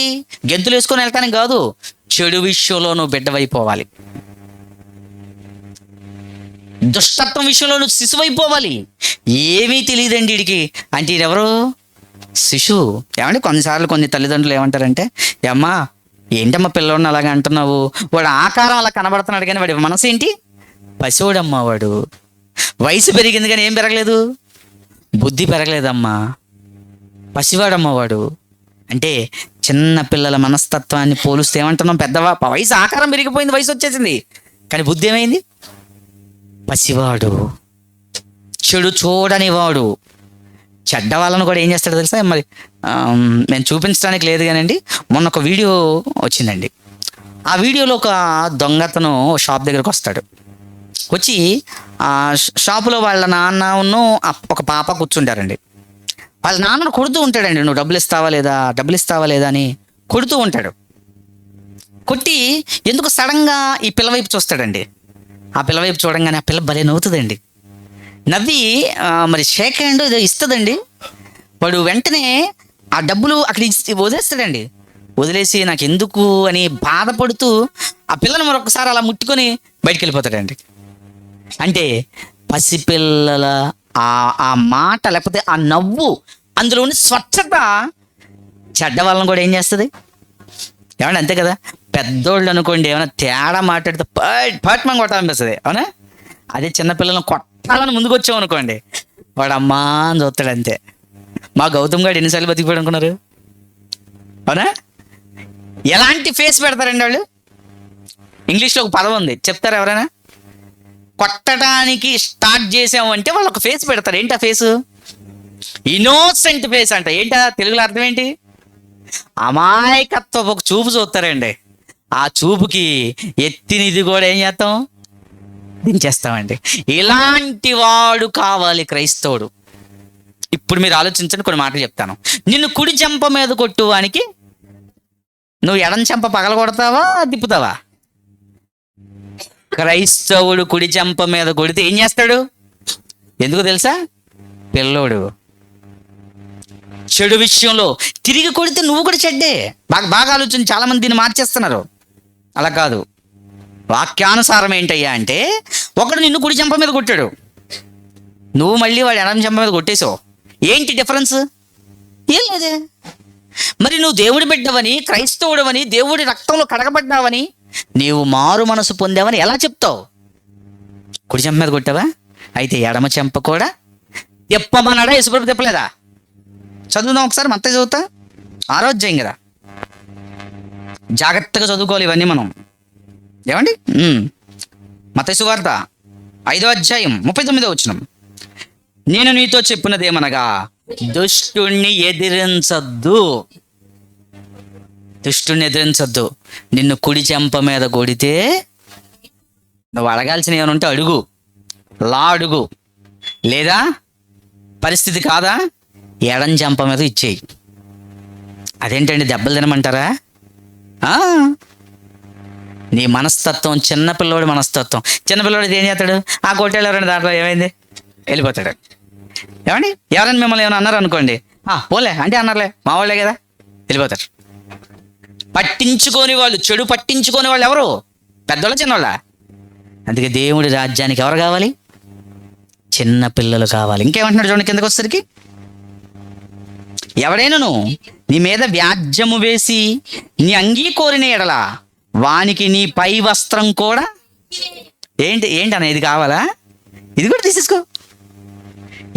గెంతులు వేసుకొని వెళ్తానికి కాదు, చెడు విషయంలో నువ్వు బిడ్డవైపోవాలి. దుష్టత్వం విషయంలో నువ్వు శిశువైపోవాలి. ఏమీ తెలియదండి వీడికి అంటే ఎవరు? శిశువు. ఏమంటే కొన్నిసార్లు కొన్ని తల్లిదండ్రులు ఏమంటారంటే, అమ్మా ఏంటమ్మా పిల్లోడిని అలాగే అంటున్నావు, వాడు ఆకారం అలా కనబడుతున్నాడు కానీ వాడి మనసు ఏంటి? పసివాడమ్మా వాడు. వయసు పెరిగింది కానీ ఏం పెరగలేదు, బుద్ధి పెరగలేదమ్మా, పసివాడమ్మా వాడు. అంటే చిన్న పిల్లల మనస్తత్వాన్ని పోలుస్తే ఏమంటున్నాం? వయసు ఆకారం పెరిగిపోయింది, వయసు వచ్చేసింది, కానీ బుద్ధి ఏమైంది? పసివాడు. చెడు చూడని వాడు. చెడ్డ వాళ్ళను కూడా ఏం చేస్తాడో తెలుసా? మరి నేను చూపించడానికి లేదు కానండి, మొన్న ఒక వీడియో వచ్చిందండి. ఆ వీడియోలో ఒక దొంగతను షాప్ దగ్గరకు వస్తాడు. వచ్చి ఆ షాపులో వాళ్ళ నాన్నను ఒక పాప కూర్చుంటారండి. వాళ్ళ నాన్నను కొడుతూ ఉంటాడండి, నువ్వు డబ్బులు ఇస్తావా లేదా అని కొడుతూ ఉంటాడు. కొట్టి ఎందుకు సడన్గా ఈ పిల్ల వైపు చూస్తాడండి. ఆ పిల్ల వైపు చూడంగానే ఆ పిల్ల భలే నవ్వుతుందండి. నవ్వి మరి షేక్ హ్యాండ్ ఏదో ఇస్తుందండి. వాడు వెంటనే ఆ డబ్బులు అక్కడ వదిలేస్తాడండి. వదిలేసి నాకు ఎందుకు అని బాధపడుతూ ఆ పిల్లని మరొకసారి అలా బయటికి వెళ్ళిపోతాడండి. అంటే పసిపిల్లల ఆ మాట, లేకపోతే ఆ నవ్వు, అందులోని స్వచ్ఛత చెడ్డ వాళ్ళని కూడా ఏం చేస్తుంది? ఏమన్నా అంతే కదా. పెద్దోళ్ళు అనుకోండి, ఏమైనా తేడా మాట్లాడితే పట్మని కొట్టాలనిపిస్తుంది, అవునా? అదే చిన్నపిల్లలను కొట్టాలని ముందుకు వచ్చాం అనుకోండి, వాడు అమ్మా అని చూస్తాడు అంతే. మా గౌతమ్ గారు ఎన్నిసార్లు బతికిపోయాడు అనుకున్నారు, అవునా? ఎలాంటి ఫేస్ పెడతారండి వాళ్ళు? ఇంగ్లీష్లో ఒక పదం ఉంది, చెప్తారు ఎవరైనా? కొట్టడానికి స్టార్ట్ చేసామంటే వాళ్ళు ఒక ఫేస్ పెడతారు. ఏంటి ఆ ఫేసు? ఇన్నోసెంట్ ఫేస్ అంట. ఏంటా తెలుగులో అర్థం ఏంటి? అమాయకత్వం ఒక చూపు చూస్తారండి. ఆ చూపుకి ఎత్తినిది కూడా ఏం చేస్తాం? దించేస్తామండి. ఇలాంటి వాడు కావాలి క్రైస్తవుడు. ఇప్పుడు మీరు ఆలోచించండి, కొన్ని మాటలు చెప్తాను. నిన్ను కుడి చెంప మీద కొట్టువానికి నువ్వు ఎడం చెంప పగల కొడతావా, తిప్పుతావా? క్రైస్తవుడు కుడి చెంప మీద కొడితే ఏం చేస్తాడు? ఎందుకు తెలుసా? పిల్లోడు. చెడు విషయంలో తిరిగి కొడితే నువ్వు కూడా చెడ్డే. బాగా ఆలోచన. చాలా మంది దీన్ని మార్చేస్తున్నారు. అలా కాదు. వాక్యానుసారం ఏంటయ్యా అంటే, ఒకడు నిన్ను కుడి చెంప మీద కొట్టాడు, నువ్వు మళ్ళీ వాడు ఎడం చెంప మీద కొట్టేసావు. ఏంటి డిఫరెన్స్? ఏం లేదే. మరి నువ్వు దేవుడి బిడ్డవని, క్రైస్తవుడవని, దేవుడి రక్తంలో కడగబడ్డావని, నీవు మారు మనసు పొందావని ఎలా చెప్తావు? కుడి చెంప మీద కొట్టావా? అయితే ఎడమ చెంప కూడా తిప్పమన్నాడా? యేసుప్రభు తిప్పలేదా? చదువుదాం ఒకసారి. మత్తయి చదువుతా, 6వ అధ్యాయం కదా. జాగ్రత్తగా చదువుకోవాలి ఇవన్నీ మనం. ఏమండి? మత్తయి సువార్త 5వ అధ్యాయం 39వ వచనం. నేను నీతో చెప్పినదేమనగా దుష్టుణ్ణి ఎదిరించద్దు. దుష్టుణ్ణి ఎదిరించద్దు. నిన్ను కుడి చెంప మీద కొడితే నువ్వు అడగాల్సిన ఏమైనా ఉంటే అడుగు, అడుగు. లేదా పరిస్థితి కాదా, ఎడం చెంప మీద ఇచ్చేయి. అదేంటండి, దెబ్బలు తినమంటారా? నీ మనస్తత్వం చిన్నపిల్లోడి మనస్తత్వం. చిన్నపిల్లోడు ఏం చేస్తాడు? ఆ కొట్టేళ్ళు ఎవరైనా దాంట్లో ఏమైంది వెళ్ళిపోతాడు. ఏమండి, ఎవరైనా మిమ్మల్ని ఏమైనా అన్నారు అనుకోండి, పోలే అంటే అన్నారులే, మా వాళ్ళే కదా, వెళ్ళిపోతారు. పట్టించుకోని వాళ్ళు, చెడు పట్టించుకోని వాళ్ళు ఎవరు? పెద్దోళ్ళ చిన్నోళ్ళ? అందుకే దేవుడి రాజ్యానికి ఎవరు కావాలి? చిన్న పిల్లలు కావాలి. ఇంకేమంటున్నాడు చూడండి కిందకు వచ్చేసరికి, ఎవడైనాను నీ మీద వ్యాజ్యము వేసి నీ అంగీ కోరిన ఎడల వానికి నీ పై వస్త్రం కూడా ఏంటి అన్న, ఇది కావాలా, ఇది కూడా తీసేసుకో.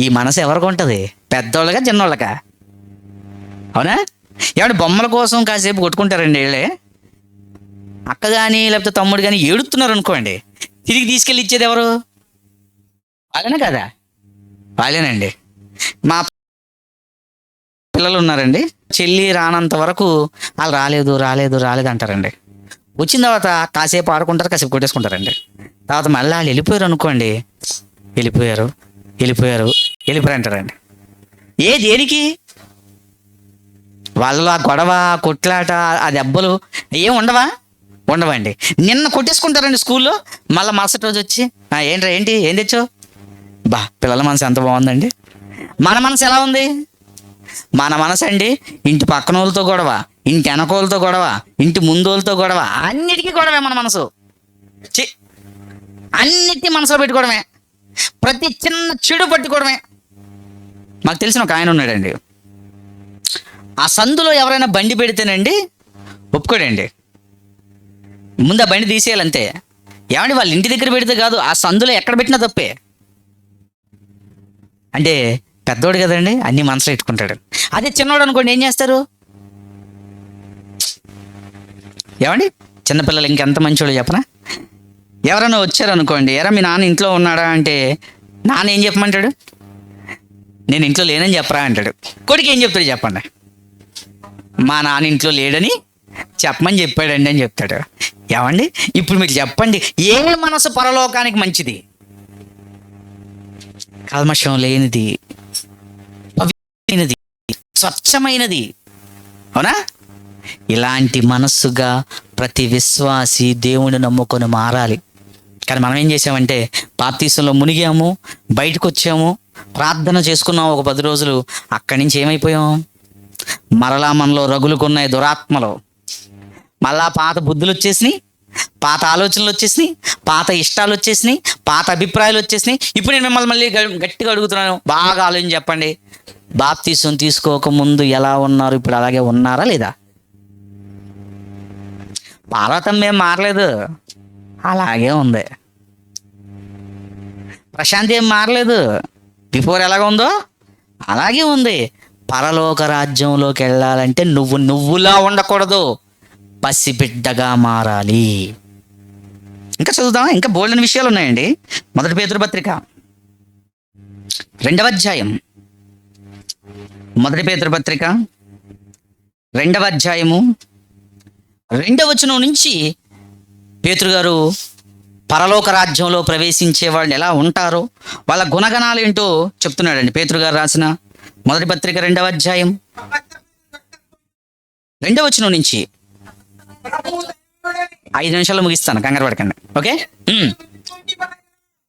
ఈ మనసు ఎవరికి ఉంటుంది? పెద్దోళ్ళగా చిన్నోళ్ళకా? అవునా? ఏమంటే బొమ్మల కోసం కాసేపు కొట్టుకుంటారండి వీళ్ళే. అక్క కానీ లేకపోతే తమ్ముడు కానీ ఏడుతున్నారు అనుకోండి, తిరిగి తీసుకెళ్ళి ఇచ్చేది ఎవరు? వాళ్ళనే కదా? వాళ్ళేనండి. మా పిల్లలు ఉన్నారండి, చెల్లి రానంత వరకు వాళ్ళు రాలేదు అంటారండి. వచ్చిన తర్వాత కాసేపు ఆడుకుంటారు, కాసేపు కొట్టేసుకుంటారండి. తర్వాత మళ్ళీ వాళ్ళు వెళ్ళిపోయారు అనుకోండి, వెళ్ళిపోయారు అంటారండి. దేనికి? వాళ్ళలో ఆ గొడవ, కొట్లాట, ఆ దెబ్బలు ఏం ఉండవండి. నిన్న కొట్టేసుకుంటారండి స్కూల్లో. మళ్ళీ మరుసటి రోజు వచ్చి ఏం తెచ్చావు? పిల్లల మనసు ఎంత బాగుందండి. మన మనసు ఎలా ఉంది? మన మనసు అండి, ఇంటి పక్కన వాళ్ళతో గొడవ, ఇంటి వెనకోళ్ళతో గొడవ, ఇంటి ముందోళ్ళతో గొడవ, అన్నిటికీ గొడవే మన మనసు. అన్నిటినీ మనసులో పెట్టుకోవడమే, ప్రతి చిన్న చెడు పట్టుకోవడమే. మాకు తెలిసిన ఒక ఆయన ఉన్నాడండి, ఆ సందులో ఎవరైనా బండి పెడితేనండి ఒప్పుకోడండి. ముందు ఆ బండి తీసేయాలంతే. ఏమండి, వాళ్ళ ఇంటి దగ్గర పెడితే కాదు, ఆ సందులో ఎక్కడ పెట్టినా తప్పే. అంటే పెద్దోడు కదండి, అన్ని మనసులో పెట్టుకుంటాడు. అదే చిన్నోడు అనుకోండి, ఏం చేస్తారు? ఏమండి, చిన్నపిల్లలు ఇంకెంత మంచోళ్ళు చెప్పనా? ఎవరైనా వచ్చారనుకోండి, ఎరా మీ నాన్న ఇంట్లో ఉన్నాడా అంటే నాన్న ఏం చెప్పమంటాడు? నేను ఇంట్లో లేనని చెప్పరా అంటాడు. కొడుకు ఏం చెప్తాడు చెప్పండి? మా నాన్న ఇంట్లో లేడని చెప్పమని చెప్పాడండి అని చెప్తాడు. ఏమండి ఇప్పుడు మీరు చెప్పండి, ఏ మనసు పరలోకానికి మంచిది? కల్మషం లేనిది, పవిత్రమైనది, స్వచ్ఛమైనది. అవునా? ఇలాంటి మనస్సుగా ప్రతి విశ్వాసి దేవుని నమ్ముకొని మారాలి. కానీ మనం ఏం చేసామంటే బాప్తీసంలో మునిగాము, బయటకు వచ్చాము, ప్రార్థన చేసుకున్నాము ఒక 10 రోజులు, అక్కడి నుంచి ఏమైపోయాం? మరలా మనలో రగులుకున్నాయి దురాత్మలు, మళ్ళా పాత బుద్ధులు వచ్చేసినాయి, పాత ఆలోచనలు వచ్చేసినాయి, పాత ఇష్టాలు వచ్చేసినాయి, పాత అభిప్రాయాలు వచ్చేసినాయి. ఇప్పుడు నేను మిమ్మల్ని మళ్ళీ గట్టిగా అడుగుతున్నాను, బాగా ఆలోచన చెప్పండి. బాప్తీసం తీసుకోకముందు ఎలా ఉన్నారు, ఇప్పుడు అలాగే ఉన్నారా లేదా? పార్వతం ఏం మారలేదు, అలాగే ఉంది. ప్రశాంతి ఏం మారలేదు, బిఫోర్ ఎలాగ ఉందో అలాగే ఉంది. పరలోక రాజ్యంలోకి వెళ్ళాలంటే నువ్వులా ఉండకూడదు, పసిబిడ్డగా మారాలి. ఇంకా చదువుదాం, ఇంకా బోల్డెన్ విషయాలు ఉన్నాయండి. 1 పేతురు పత్రిక 2వ అధ్యాయం, 1 పేతురు పత్రిక 2వ అధ్యాయము 2వ వచనం నుంచి పేతురు గారు పరలోక రాజ్యంలో ప్రవేశించే వాళ్ళు ఎలా ఉంటారో, వాళ్ళ గుణగణాలు ఏంటో చెప్తున్నాడండి. పేతురు గారు రాసిన 1 పత్రిక 2వ అధ్యాయం 2వ వచనం నుంచి 5 నిమిషాల్లో ముగిస్తాను, కంగారు పడకండి. ఓకే,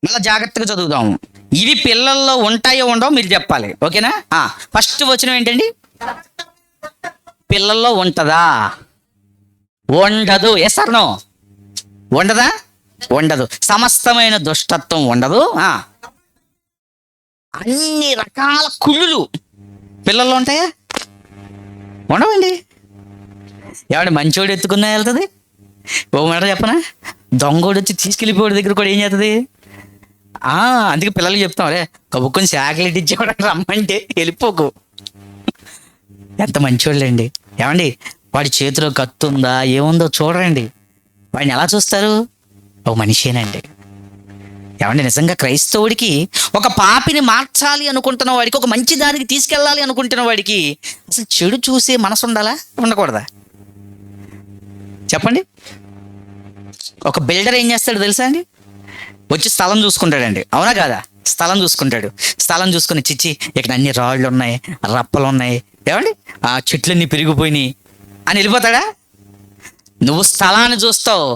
మళ్ళీ జాగ్రత్తగా చదువుదాము. ఇవి పిల్లల్లో ఉంటాయో ఉండవో మీరు చెప్పాలి. ఓకేనా? ఫస్ట్ వచనం ఏంటండి? పిల్లల్లో ఉంటుందా? ఉండదు. Yes or no? ఉండదా? ఉండదు. సమస్తమైన దుష్టత్వం ఉండదు. అన్ని రకాల కుళ్ళు పిల్లల్లో ఉంటాయా? ఉండవండి. ఏమంటే మంచోడు ఎత్తుకున్నా వెళ్తుంది. ఓ మాట చెప్పనా, దొంగోడు వచ్చి తీసుకెళ్ళిపోయాడు దగ్గర కూడా ఏం చేస్తుంది? అందుకే పిల్లలకి చెప్తాం, రే కబుక్కొని చాక్లెట్ ఇచ్చేవాడు రమ్మంటే వెళ్ళిపోకు. ఎంత మంచోళ్ళండి. ఏమండి వాడి చేతిలో కత్తి ఉందా ఏముందో చూడరండి, వాడిని ఎలా చూస్తారు? ఒక మనిషేనండి. ఏమండి నిజంగా క్రైస్తవుడికి, ఒక పాపిని మార్చాలి అనుకుంటున్న వాడికి, ఒక మంచి దానికి తీసుకెళ్ళాలి అనుకుంటున్న వాడికి అసలు చెడు చూసే మనసు ఉండాలా ఉండకూడదా? చెప్పండి. ఒక బిల్డర్ ఏం చేస్తాడు తెలుసా అండి? వచ్చి స్థలం చూసుకుంటాడండి, అవునా కాదా? స్థలం చూసుకుంటాడు. స్థలం చూసుకుని చిచ్చి ఇక్కడ అన్ని రాళ్ళు ఉన్నాయి, రప్పలు ఉన్నాయి, ఏమండి ఆ చెట్లన్నీ పెరిగిపోయినాయి అని వెళ్ళిపోతాడా? నువ్వు స్థలాన్ని చూస్తావు,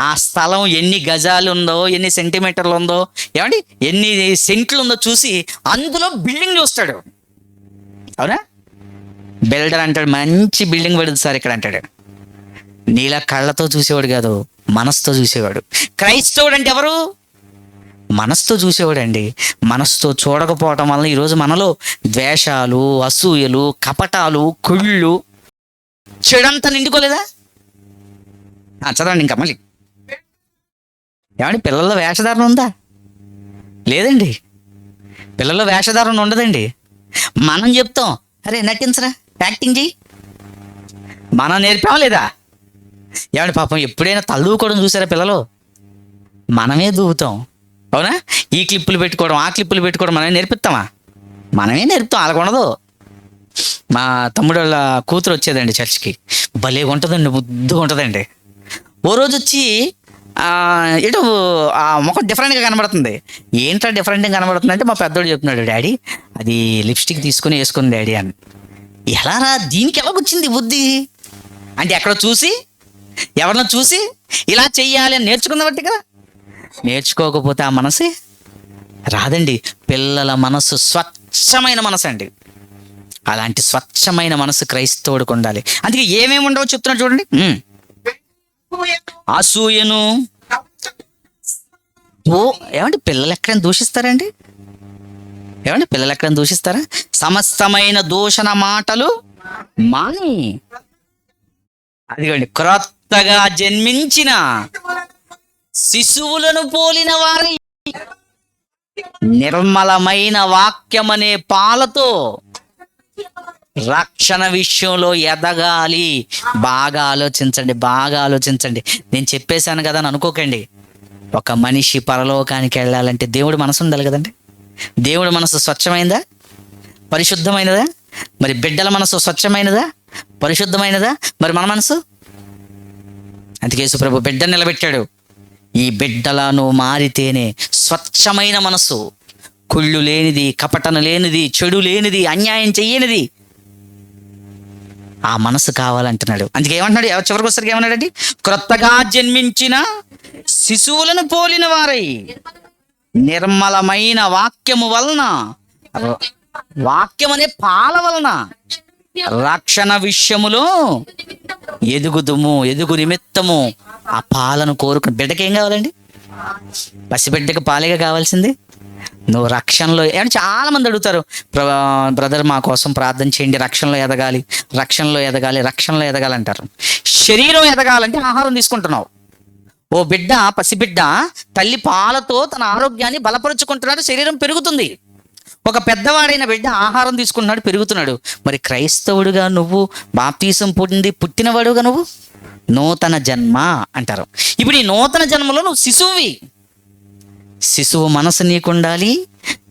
ఆ స్థలం ఎన్ని గజాలు ఉందో, ఎన్ని సెంటీమీటర్లు ఉందో, ఏమండి ఎన్ని సెంట్లు ఉందో చూసి అందులో బిల్డింగ్ చూస్తాడు. అవునా? బిల్డర్ అంటాడు మంచి బిల్డింగ్ పడుతుంది సార్ ఇక్కడ అంటాడు. నీలా కళ్ళతో చూసేవాడు కాదు, మనసుతో చూసేవాడు. క్రైస్తవుడు అంటే ఎవరు? మనసుతో చూసేవాడు అండి. మనసుతో చూడకపోవటం వల్ల ఈరోజు మనలో ద్వేషాలు, అసూయలు, కపటాలు, కుళ్ళు, చెడంతా నిండుకోలేదా? చదవండి ఇంకా మళ్ళీ. ఏమండి పిల్లల్లో వేషధారణ ఉందా? లేదండి. పిల్లల్లో వేషధారణ ఉండదండి. మనం చెప్తాం, అరే నటించరా, యాక్టింగ్ చెయ్యి, మనం నేర్పాం లేదా? ఏమండి పాపం ఎప్పుడైనా తల్లూకోవడం చూసారా పిల్లలు? మనమే దూవుతాం. అవునా? ఈ క్లిప్పులు పెట్టుకోవడం, ఆ క్లిప్పులు పెట్టుకోవడం మనమే నేర్పిస్తామా? మనమే నేర్పుతాం, అలాగ ఉండదు. మా తమ్ముడు వాళ్ళ కూతురు వచ్చేదండి చర్చ్కి, భలేగా ఉంటుందండి, ముద్దుగా ఉంటుందండి. ఓ రోజు వచ్చి ఏటో ఆ ముఖం డిఫరెంట్గా కనబడుతుంది. ఏంట్రా డిఫరెంట్గా కనబడుతుంది అంటే మా పెద్దోడు చెప్తున్నాడు, డాడీ అది లిప్స్టిక్ తీసుకుని వేసుకుంది డాడీ అని. ఎలా రా, దీనికి ఎలాగొచ్చింది బుద్ధి అంటే ఎక్కడో చూసి, ఎవరినో చూసి ఇలా చెయ్యాలి అని నేర్చుకుంది బట్టి కదా. నేర్చుకోకపోతే ఆ మనసు రాదండి. పిల్లల మనసు స్వచ్ఛమైన మనసు అండి. అలాంటి స్వచ్ఛమైన మనసు క్రైస్తవుడికి ఉండాలి. అందుకే ఏమేమి ఉండవో చెప్తున్నాడు చూడండి. అసూయను, ఏమంటే పిల్లలు ఎక్కడైనా దూషిస్తారండి? ఏమంటే పిల్లలు ఎక్కడైనా దూషిస్తారా? సమస్తమైన దూషణ మాటలు మాని, అదిగోండి క్రొత్తగా జన్మించిన శిశువులను పోలిన వారి నిర్మలమైన వాక్యమనే పాలతో రక్షణ విషయంలో ఎదగాలి. బాగా ఆలోచించండి, బాగా ఆలోచించండి. నేను చెప్పేశాను కదా అని అనుకోకండి. ఒక మనిషి పరలోకానికి వెళ్ళాలంటే దేవుడు మనసు ఉండాలి కదండి. దేవుడి మనసు స్వచ్ఛమైనదా, పరిశుద్ధమైనదా? మరి బిడ్డల మనసు స్వచ్ఛమైనదా, పరిశుద్ధమైనదా? మరి మన మనసు? అందుకే యేసు ప్రభు బిడ్డ నిలబెట్టాడు. ఈ బిడ్డలను మారితేనే స్వచ్ఛమైన మనసు, కుళ్ళు లేనిది, కపటన లేనిది, చెడు లేనిది, అన్యాయం చెయ్యనిది ఆ మనసు కావాలంటున్నాడు. అందుకే ఏమంటున్నాడు? చివరికి వస్తారు ఏమన్నాడండి? క్రొత్తగా జన్మించిన శిశువులను పోలిన వారై నిర్మలమైన వాక్యము వలన, వాక్యం అనే పాల వలన రక్షణ విషయములో ఎదుగు నిమిత్తము ఆ పాలను కోరుకుని. బిడ్డకి ఏం కావాలండి? పసిబిడ్డకి పాలేగా కావాల్సింది. నువ్వు రక్షణలో ఏమంటే చాలా మంది అడుగుతారు, బ్రదర్ మా కోసం ప్రార్థన చేయండి, రక్షణలో ఎదగాలి, రక్షణలో ఎదగాలి, రక్షణలో ఎదగాలి అంటారు. శరీరం ఎదగాలంటే ఆహారం తీసుకుంటున్నావు. ఓ బిడ్డ, పసిబిడ్డ తల్లి పాలతో తన ఆరోగ్యాన్ని బలపరుచుకుంటున్నాడు, శరీరం పెరుగుతుంది. ఒక పెద్దవాడైన బిడ్డ ఆహారం తీసుకుంటున్నాడు, పెరుగుతున్నాడు. మరి క్రైస్తవుడుగా నువ్వు బాప్తీసం పొంది పుట్టినవాడుగా నువ్వు నూతన జన్మ అంటారు. ఇప్పుడు ఈ నూతన జన్మలో నువ్వు శిశువువి. శిశువు మనసు నీకుండాలి.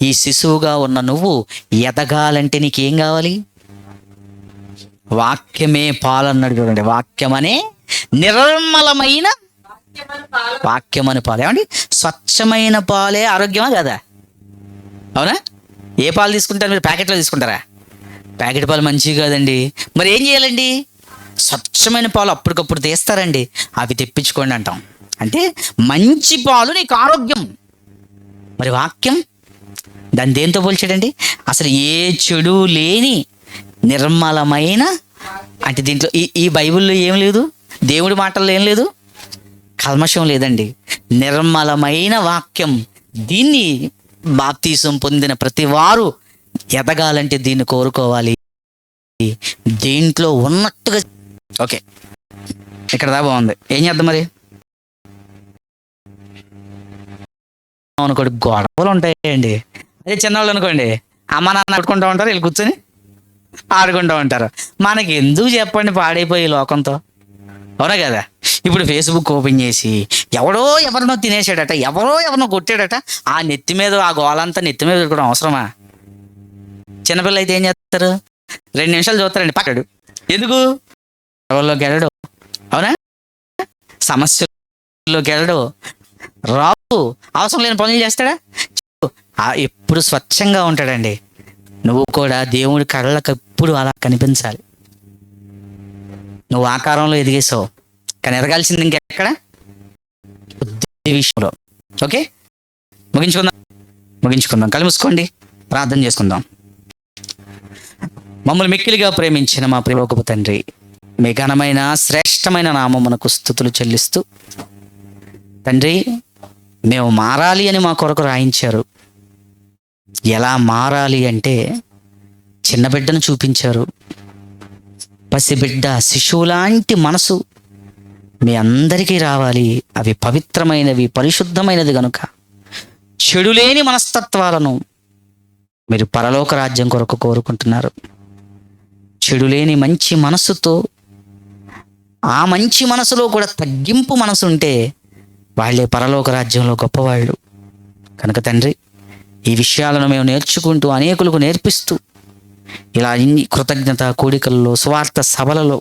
ఈ శిశువుగా ఉన్న నువ్వు ఎదగాలంటే నీకేం కావాలి? వాక్యమే పాలన్నాడు చూడండి. వాక్యమనే నిర్మలమైన వాక్యమని పాలు. ఏమండి? స్వచ్ఛమైన పాలే ఆరోగ్యమా కదా? అవునా? ఏ పాలు తీసుకుంటారు మీరు? ప్యాకెట్లో తీసుకుంటారా? ప్యాకెట్ పాలు మంచివి కాదండి. మరి ఏం చేయాలండి? స్వచ్ఛమైన పాలు అప్పటికప్పుడు తీస్తారండి, అవి తెప్పించుకోండి అంటాం. అంటే మంచి పాలు నీకు ఆరోగ్యం. మరి వాక్యం దాన్ని దేంతో పోల్చాడండి? అసలు ఏ చెడు లేని నిర్మలమైన, అంటే దీంట్లో ఈ బైబిల్లో ఏం లేదు, దేవుడి మాటల్లో ఏం లేదు, కల్మషం లేదండి. నిర్మలమైన వాక్యం. దీన్ని బాప్తీసం పొందిన ప్రతి వారు ఎదగాలంటే దీన్ని కోరుకోవాలి. దీంట్లో ఉన్నట్టుగా. ఓకే, ఇక్కడ దా బాగుంది. ఏం చేద్దాం మరి? అనుకోండి, గొడవలు ఉంటాయండి. అదే చిన్నవాళ్ళు అనుకోండి, అమ్మ నాన్న ఆడుకుంటూ ఉంటారు, వీళ్ళు కూర్చొని ఆడుకుంటూ ఉంటారు. మనకి ఎందుకు చెప్పండి పాడైపోయి లోకంతో? అవునా కదా? ఇప్పుడు ఫేస్బుక్ ఓపెన్ చేసి ఎవరినో తినేసాడట, ఎవరినో కొట్టాడట, ఆ నెత్తి మీద ఆ గోలంతా నెత్తి మీద పెట్టుకోవడం అవసరమా? చిన్నపిల్ల అయితే ఏం చేస్తారు? 2 నిమిషాలు చూస్తారండి, పక్కడు. ఎందుకు? గొడవల్లోకి వెళ్ళడు, అవునా? సమస్యల్లోకి వెళ్ళడు, రావు, అవసరం లేని పనులు చేస్తాడా? ఎప్పుడు స్వచ్ఛంగా ఉంటాడండి. నువ్వు కూడా దేవుడి కళ్ళకు ఎప్పుడు అలా కనిపించాలి. నువ్వు ఆకారంలో ఎదిగేసావు, కానీ ఎదగాల్సింది ఇంకెక్కడ? బుద్ధి విషయంలో. ఓకే, ముగించుకుందాం. కళ్ళు మూసుకోండి, ప్రార్థన చేసుకుందాం. మమ్మల్ని మిక్కిలిగా ప్రేమించిన మా ప్రియలోకపు తండ్రి, మీ ఘనమైన శ్రేష్టమైన నామమునకు స్తుతులు చెల్లిస్తూ, తండ్రి మేము మారాలి అని మా కొరకు రాయించారు. ఎలా మారాలి అంటే చిన్న బిడ్డను చూపించారు. పసిబిడ్డ, శిశువులాంటి మనసు మీ అందరికీ రావాలి. అవి పవిత్రమైనవి, పరిశుద్ధమైనది గనుక చెడు లేని మనస్తత్వాలను మీరు పరలోక రాజ్యం కొరకు కోరుకుంటున్నారు. చెడు లేని మంచి మనసుతో, ఆ మంచి మనసులో కూడా తగ్గింపు మనసు ఉంటే వాళ్ళే పరలోక రాజ్యంలో గొప్పవాళ్ళు. కనుక తండ్రి, ఈ విషయాలను మేము నేర్చుకుంటూ అనేకులకు నేర్పిస్తూ, ఇలా ఇన్ని కృతజ్ఞత కూడికల్లో, స్వార్థ సభలలో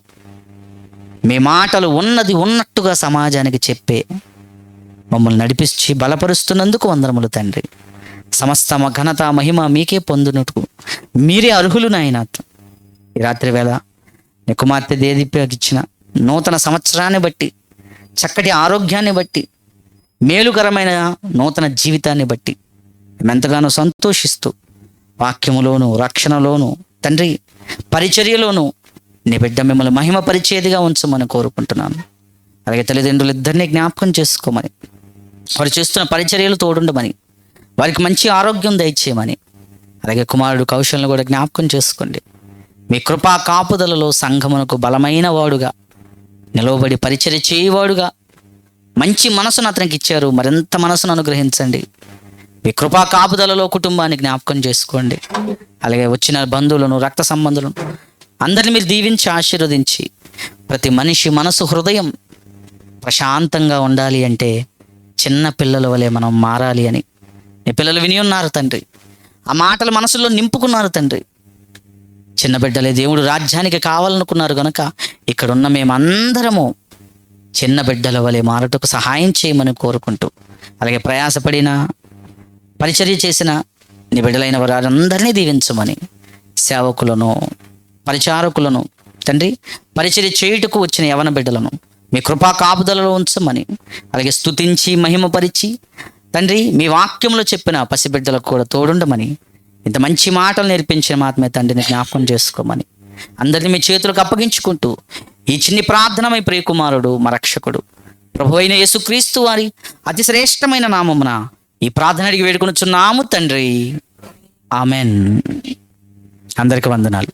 మీ మాటలు ఉన్నది ఉన్నట్టుగా సమాజానికి చెప్పే మమ్మల్ని నడిపించి బలపరుస్తున్నందుకు వందనములు తండ్రి. సమస్త ఘనత మహిమ మీకే పొందునట్టు మీరే అర్హులు నాయన. ఈ రాత్రి వేళ నీ కుమార్తె దేదీప్యకి ఇచ్చిన నూతన సంవత్సరాన్ని బట్టి, చక్కటి ఆరోగ్యాన్ని బట్టి, మేలుకరమైన నూతన జీవితాన్ని బట్టి ఎంతగానో సంతోషిస్తూ, వాక్యములోను, రక్షణలోను, తండ్రి పరిచర్యలోను నీ బిడ్డ మిమ్మల్ని మహిమ పరిచేదిగా ఉంచమని కోరుకుంటున్నాను. అలాగే తల్లిదండ్రులు ఇద్దరిని జ్ఞాపకం చేసుకోమని, వారు చేస్తున్న పరిచర్యలు తోడుండమని, వారికి మంచి ఆరోగ్యం దయచేయమని, అలాగే కుమారుడు కౌశల్ని కూడా జ్ఞాపకం చేసుకోండి. మీ కృపా కాపుదలలో సంఘమునకు బలమైన వాడుగా నిలవబడి పరిచర్య చేయవాడుగా మంచి మనసును అతనికి ఇచ్చారు. మరింత మనసును అనుగ్రహించండి. మీ కృపా కాపుదలలో కుటుంబాన్ని జ్ఞాపకం చేసుకోండి. అలాగే వచ్చిన బంధువులను, రక్త సంబంధులను అందరిని మీరు దీవించి ఆశీర్వదించి, ప్రతి మనిషి మనసు, హృదయం ప్రశాంతంగా ఉండాలి అంటే చిన్న పిల్లల వలె మనం మారాలి అని మీ పిల్లలు విని ఉన్నారు తండ్రి. ఆ మాటలు మనసులో నింపుకున్నారు తండ్రి. చిన్న బిడ్డలే దేవుడు రాజ్యానికి కావాలనుకున్నారు కనుక ఇక్కడున్న మేమందరము చిన్న బిడ్డల వలె మారటకు సహాయం చేయమని కోరుకుంటూ, అలాగే ప్రయాసపడిన పరిచర్య చేసిన నీ బిడ్డలైన వారందరినీ దీవించమని, సేవకులను పరిచారకులను తండ్రి, పరిచర్య చేయుటకు వచ్చిన యవన బిడ్డలను మీ కృపా కాపుదలలో ఉంచమని, అలాగే స్తుతించి మహిమపరిచి తండ్రి మీ వాక్యంలో చెప్పిన పసిబిడ్డలకు కూడా తోడుండమని, ఇంత మంచి మాటలు నేర్పించిన మాత్రమే తండ్రిని జ్ఞాపకం చేసుకోమని అందరినీ మీ చేతులకు అప్పగించుకుంటూ ఈ చిన్ని ప్రార్థన మీ ప్రియకుమారుడు మా రక్షకుడు ప్రభు అయిన యేసుక్రీస్తు వారి అతి శ్రేష్టమైన నామమున ఈ ప్రార్థన అడిగి వేడుకొనుచున్నాము తండ్రి. ఆమెన్. అందరికి వందనాలు.